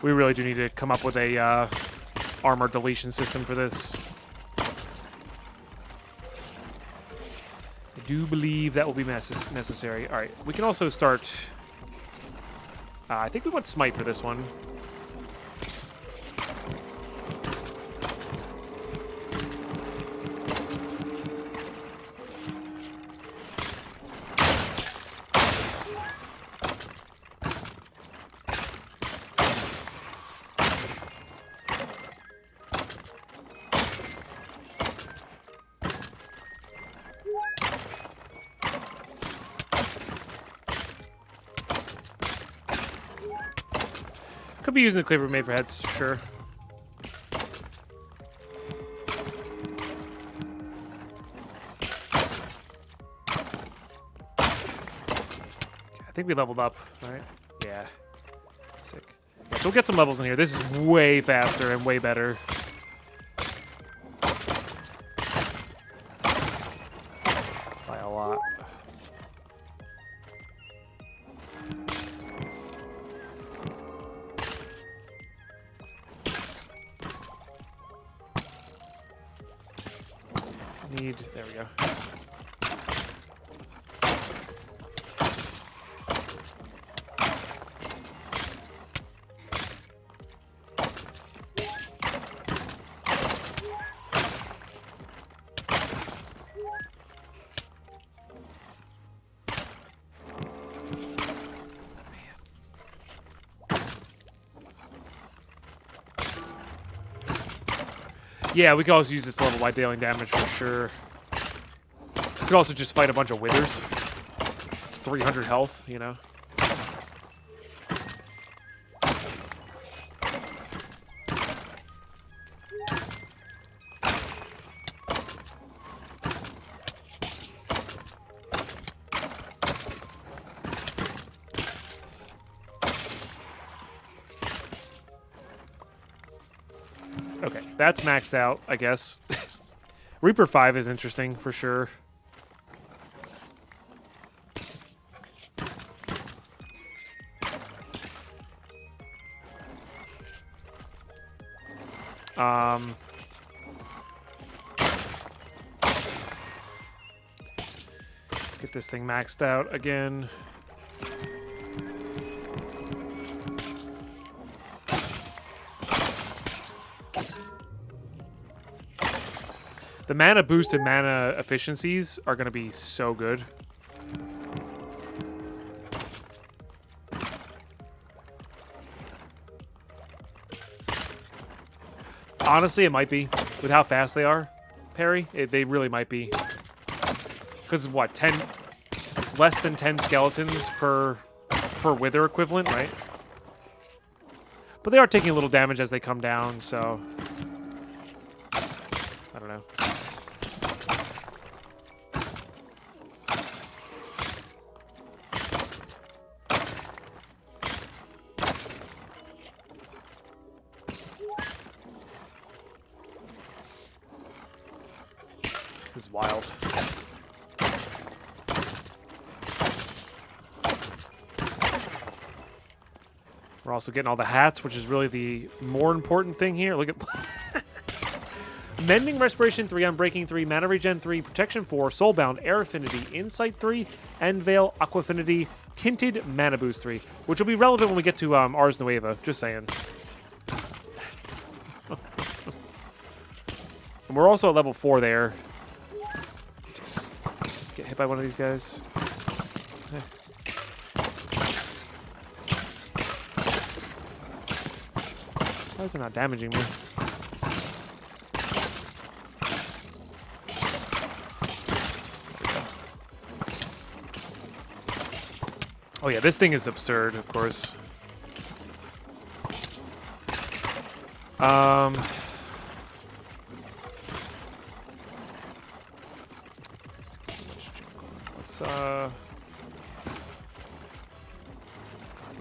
We really do need to come up with a armor deletion system for this. I do believe that will be necessary. All right, we can also start... I think we want Smite for this one. Could be using the cleaver made for heads, sure. I think we leveled up, right? Yeah. Sick. Yeah, so we'll get some levels in here. This is way faster and way better. By a lot. There we go. Yeah, we could also use this level by dealing damage for sure. We could also just fight a bunch of withers. It's 300 health, you know. Okay, that's maxed out, I guess. Reaper 5 is interesting for sure. Let's get this thing maxed out again. The mana boost and mana efficiencies are going to be so good. Honestly, it might be. With how fast they are, Perry, they really might be. Because what, 10... less than 10 skeletons per wither equivalent, right? But they are taking a little damage as they come down, so... I don't know. This is wild. We're also getting all the hats, which is really the more important thing here. Look at... Mending Respiration 3, Unbreaking 3, Mana Regen 3, Protection 4, Soulbound, Air Affinity, Insight 3, End Veil, Aqua Affinity, Tinted Mana Boost 3, which will be relevant when we get to Ars Nueva, just saying. And we're also at level 4 there. Just get hit by one of these guys. Why is it not damaging me? Oh yeah, this thing is absurd, of course. Let's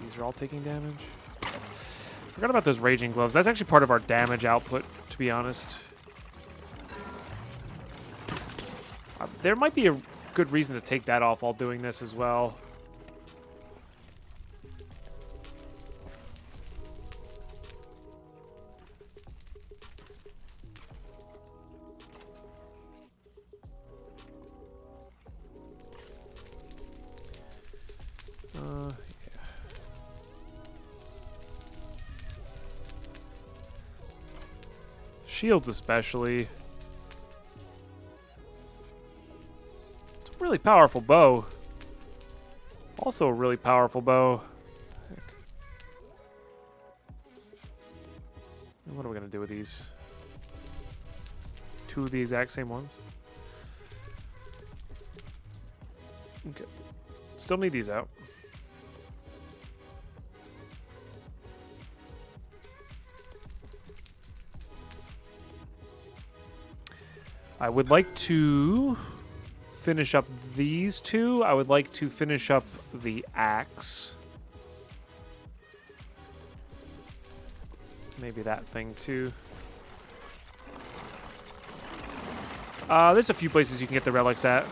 these are all taking damage. Forgot about those raging gloves. That's actually part of our damage output, to be honest. There might be a good reason to take that off while doing this as well. Yeah. Shields especially. It's a really powerful bow. Also a really powerful bow. What are we going to do with these? Two of the exact same ones. Okay. Still need these out. I would like to finish up these two. I would like to finish up the axe. Maybe that thing too. There's a few places you can get the relics at.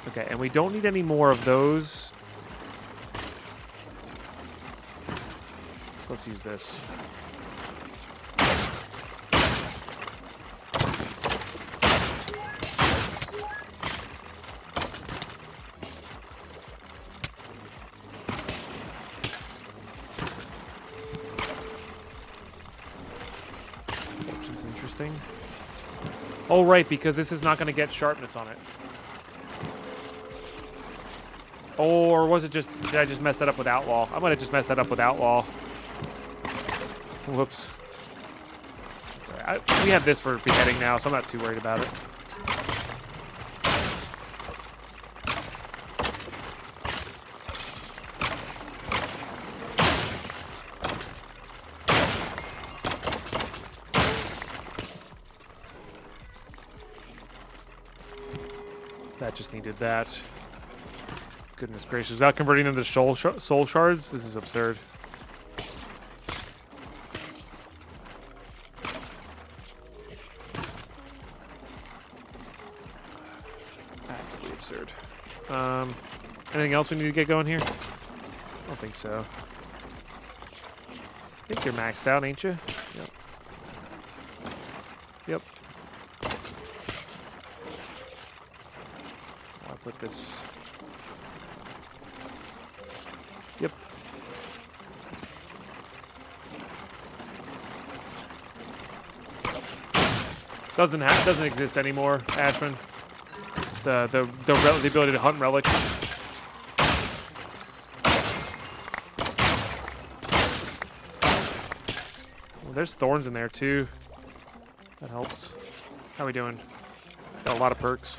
Okay, and we don't need any more of those. So let's use this. Oh, right, because this is not going to get sharpness on it. Or was it just... Did I just mess that up with Outlaw? I might have just messed that up with Outlaw. Whoops. Sorry. We have this for beheading now, so I'm not too worried about it. That just needed that. Goodness gracious. Without converting them to soul shards, this is absurd. Actively absurd. Anything else we need to get going here? I don't think so. I think you're maxed out, ain't you? Yep. Yep. I'll put this... Yep. Doesn't exist anymore, Ashman. The ability to hunt relics. Well, there's thorns in there too. That helps. How we doing? Got a lot of perks.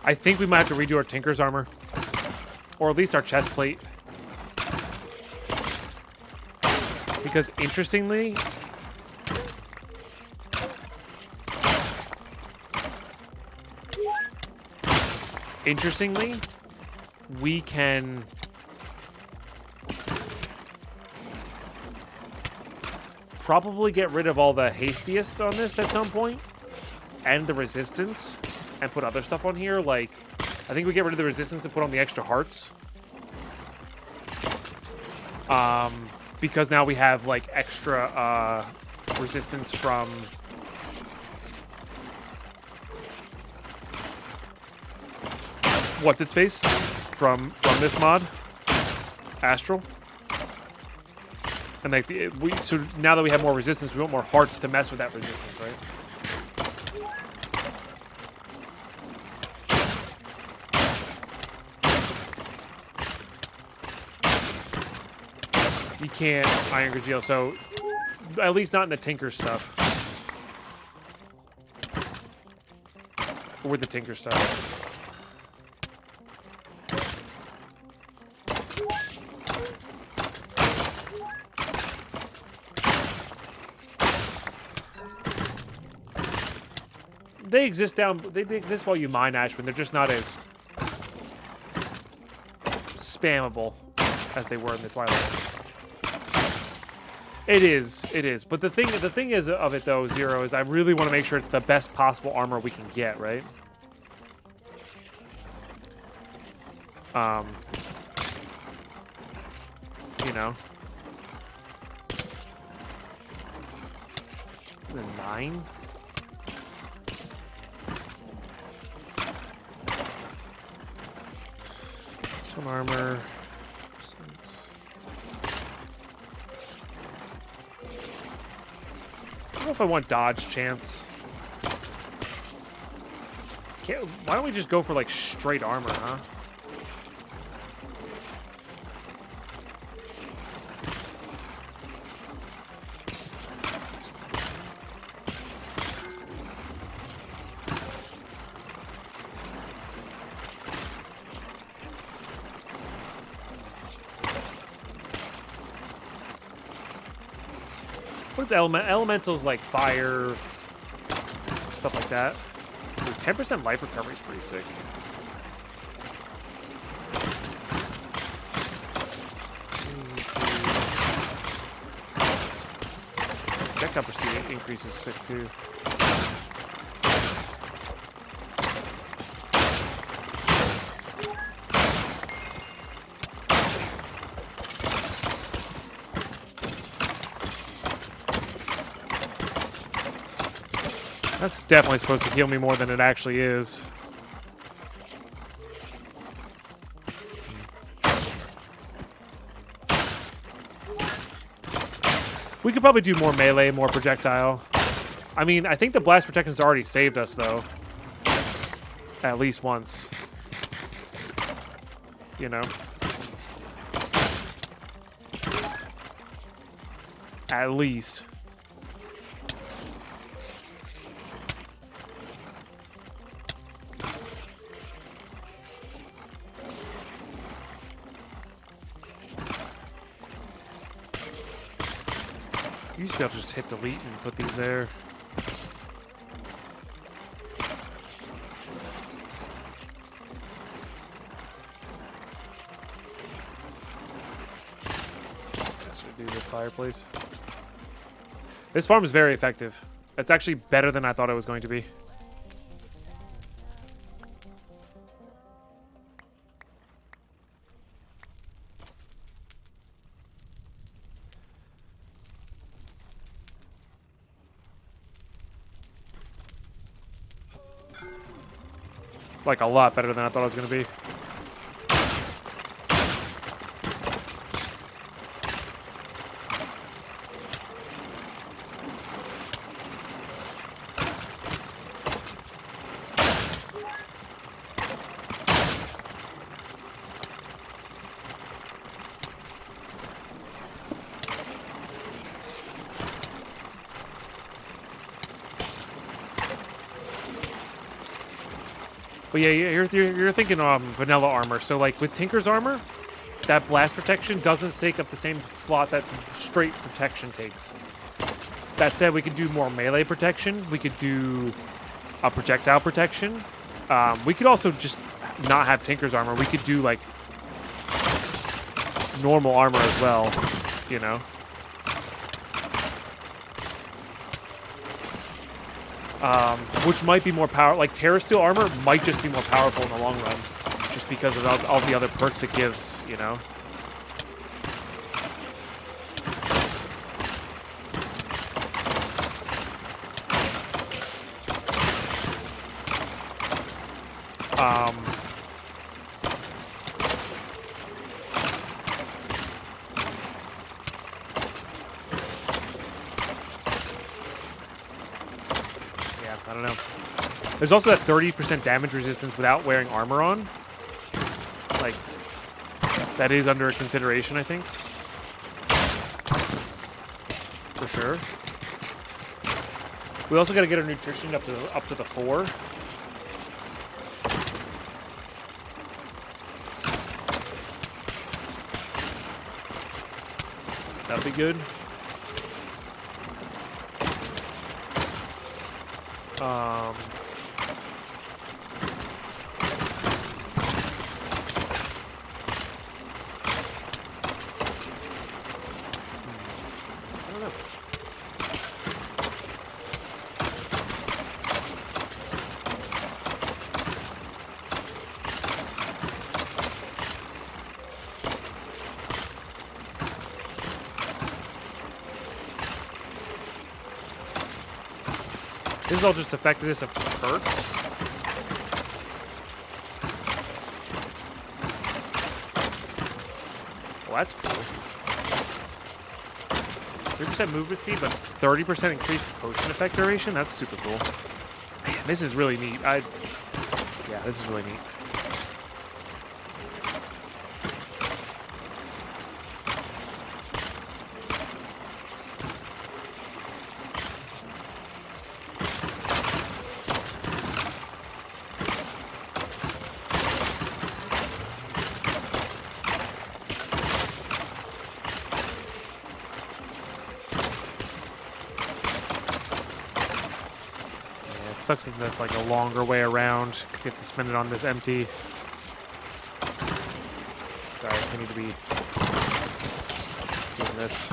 I think we might have to redo our Tinker's armor. Or at least our chest plate. Because interestingly... we can... probably get rid of all the hastiest on this at some point. And the resistance. And put other stuff on here, like... I think we get rid of the resistance and put on the extra hearts. Because now we have, like, extra, resistance from... What's-its-face? From this mod. Astral. And, like, so now that we have more resistance, we want more hearts to mess with that resistance, right? You can't iron congeal, so at least not in the Tinker stuff. Or the Tinker stuff. They exist they exist while you mine Ashwin. They're just not as spammable as they were in the Twilight. It is. But the thing is of it though, Zero, is I really want to make sure it's the best possible armor we can get, right? You know. The 9? This one armor. I don't know if I want dodge chance. Why don't we just go for like straight armor, huh? What's elementals like fire, stuff like that? 10% life recovery is pretty sick. Deck accuracy increase is sick too. That's definitely supposed to heal me more than it actually is. We could probably do more melee, more projectile. I mean, I think the blast protection's already saved us, though. At least once. You know? At least. You used to be able to just hit delete and put these there. Should do the fireplace. This farm is very effective. It's actually better than I thought it was going to be. Like a lot better than I thought it was going to be. But yeah, you're thinking vanilla armor. So like with Tinker's armor, that blast protection doesn't take up the same slot that straight protection takes. That said, we could do more melee protection. We could do a projectile protection. We could also just not have Tinker's armor. We could do like normal armor as well, you know. Which might be more powerful. Like Terra Steel armor might just be more powerful in the long run, just because of all the other perks it gives, you know. I don't know. There's also that 30% damage resistance without wearing armor on. Like, that is under consideration, I think. for sure. We also got to get our nutrition up to the 4. That'll be good. I don't know. This is all just effectiveness of perks. Well, that's cool. 3% movement speed, but 30% increase in potion effect duration? That's super cool. Man, this is really neat. Yeah, this is really neat. Sucks that that's like a longer way around because you have to spend it on this empty. Sorry, I need to be doing this.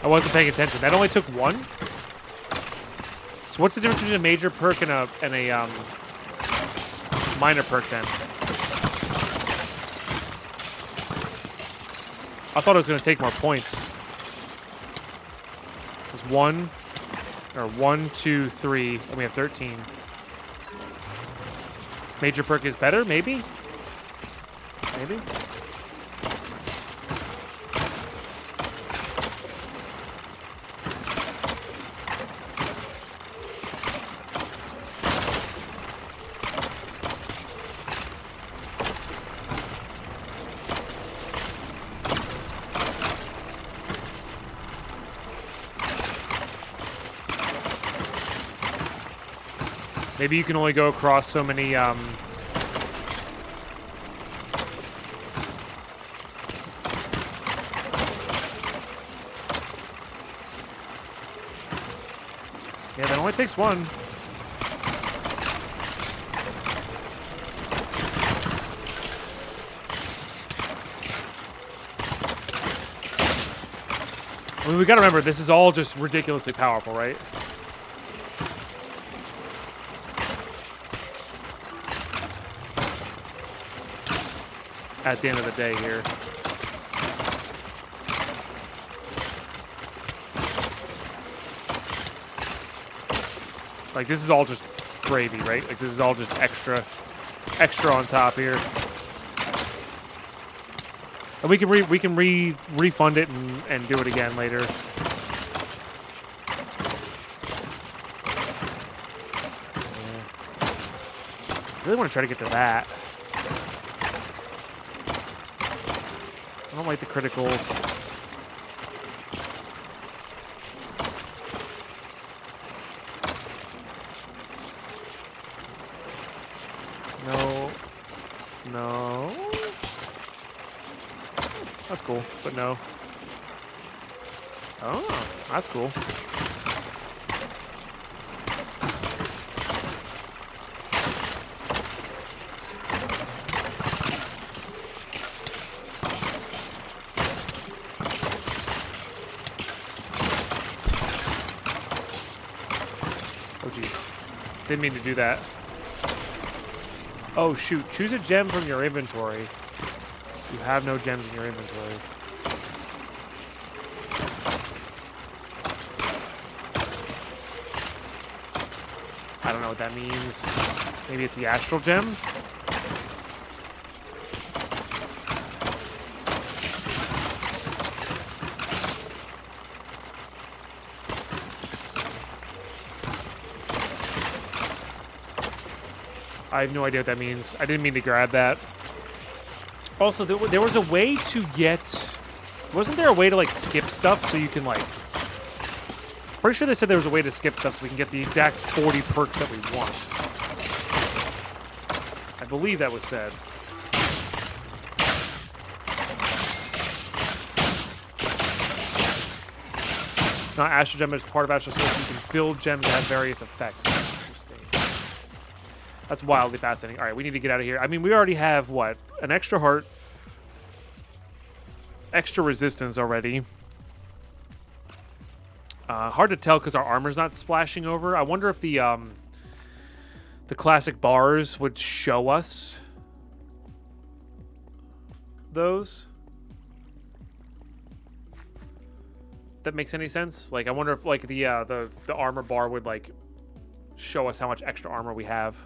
I wasn't paying attention. That only took 1? So what's the difference between a major perk and a minor perk then? I thought it was going to take more points. There's 1, 2, 3, and we have 13. Major perk is better, maybe? Maybe? Maybe you can only go across so many, Yeah, that only takes 1. I mean, we gotta remember, this is all just ridiculously powerful, right? At the end of the day here. Like, this is all just gravy, right? Like, this is all just extra on top here. And we can refund it and do it again later. Yeah. I really want to try to get to that. I don't like the critical. No. That's cool, but no. Oh, that's cool. Didn't mean to do that. Oh, shoot. Choose a gem from your inventory. You have no gems in your inventory. I don't know what that means. Maybe it's the astral gem? I have no idea what that means. I didn't mean to grab that. Also, there was a way to get... Wasn't there a way to, like, skip stuff so you can, like... Pretty sure they said there was a way to skip stuff so we can get the exact 40 perks that we want. I believe that was said. Not Astro Gem, but it's part of Astro Source. You can build gems that have various effects. Interesting. That's wildly fascinating. All right, we need to get out of here. I mean, we already have, what? An extra heart. Extra resistance already. Hard to tell because our armor's not splashing over. I wonder if the classic bars would show us those. That makes any sense? Like, I wonder if like the armor bar would like show us how much extra armor we have.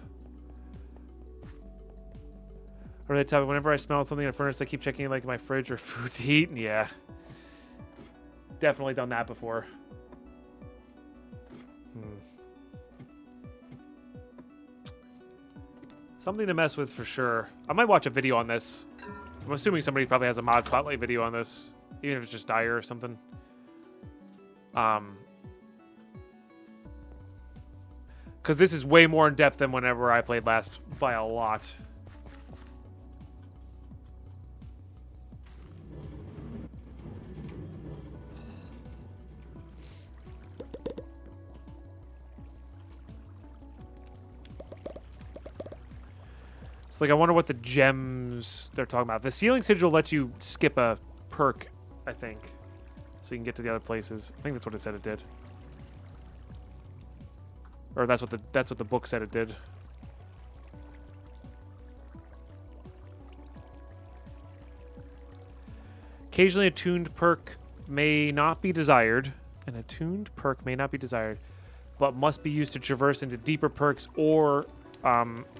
Or they tell me whenever I smell something in a furnace, I keep checking like my fridge or food to eat. Yeah, definitely done that before. Something to mess with for sure. I might watch a video on this. I'm assuming somebody probably has a mod spotlight video on this, even if it's just dire or something. Because this is way more in depth than whenever I played last by a lot. It's like, I wonder what the gems they're talking about. The ceiling sigil lets you skip a perk, I think. So you can get to the other places. I think that's what it said it did. Or that's what the book said it did. Occasionally a tuned perk may not be desired. An attuned perk may not be desired, but must be used to traverse into deeper perks or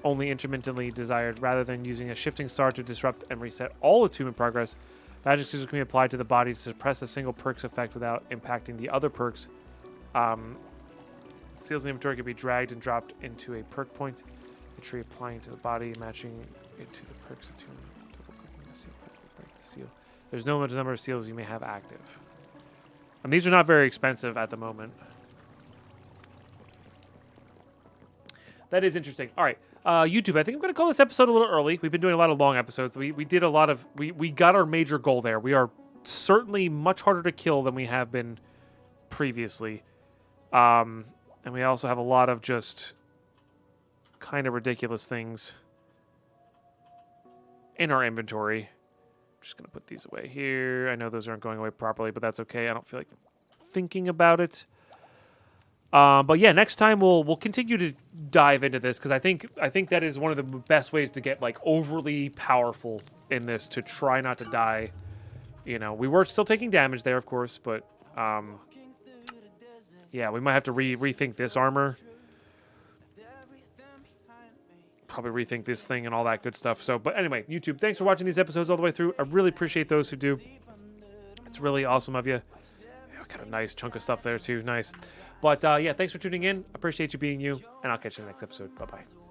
only intermittently desired, rather than using a shifting star to disrupt and reset all attunement progress. Magic sigils can be applied to the body to suppress a single perk's effect without impacting the other perks. Seals in the inventory can be dragged and dropped into a perk point. A tree applying to the body, matching it to the perk's attunement. Double-clicking the seal will break the seal. There's no number of seals you may have active. And these are not very expensive at the moment. That is interesting. All right, YouTube, I think I'm going to call this episode a little early. We've been doing a lot of long episodes. We did a lot of... We got our major goal there. We are certainly much harder to kill than we have been previously. And we also have a lot of just kind of ridiculous things in our inventory. I'm just going to put these away here. I know those aren't going away properly, but that's okay. I don't feel like thinking about it. But yeah, next time we'll continue to dive into this, because I think that is one of the best ways to get like overly powerful in this, to try not to die. You know, we were still taking damage there, of course, but yeah, we might have to rethink this armor. Probably rethink this thing and all that good stuff. So, but anyway, YouTube, thanks for watching these episodes all the way through. I really appreciate those who do. It's really awesome of you. Yeah, got a nice chunk of stuff there too. Nice. But yeah, thanks for tuning in. Appreciate you being you, and I'll catch you in the next episode. Bye-bye.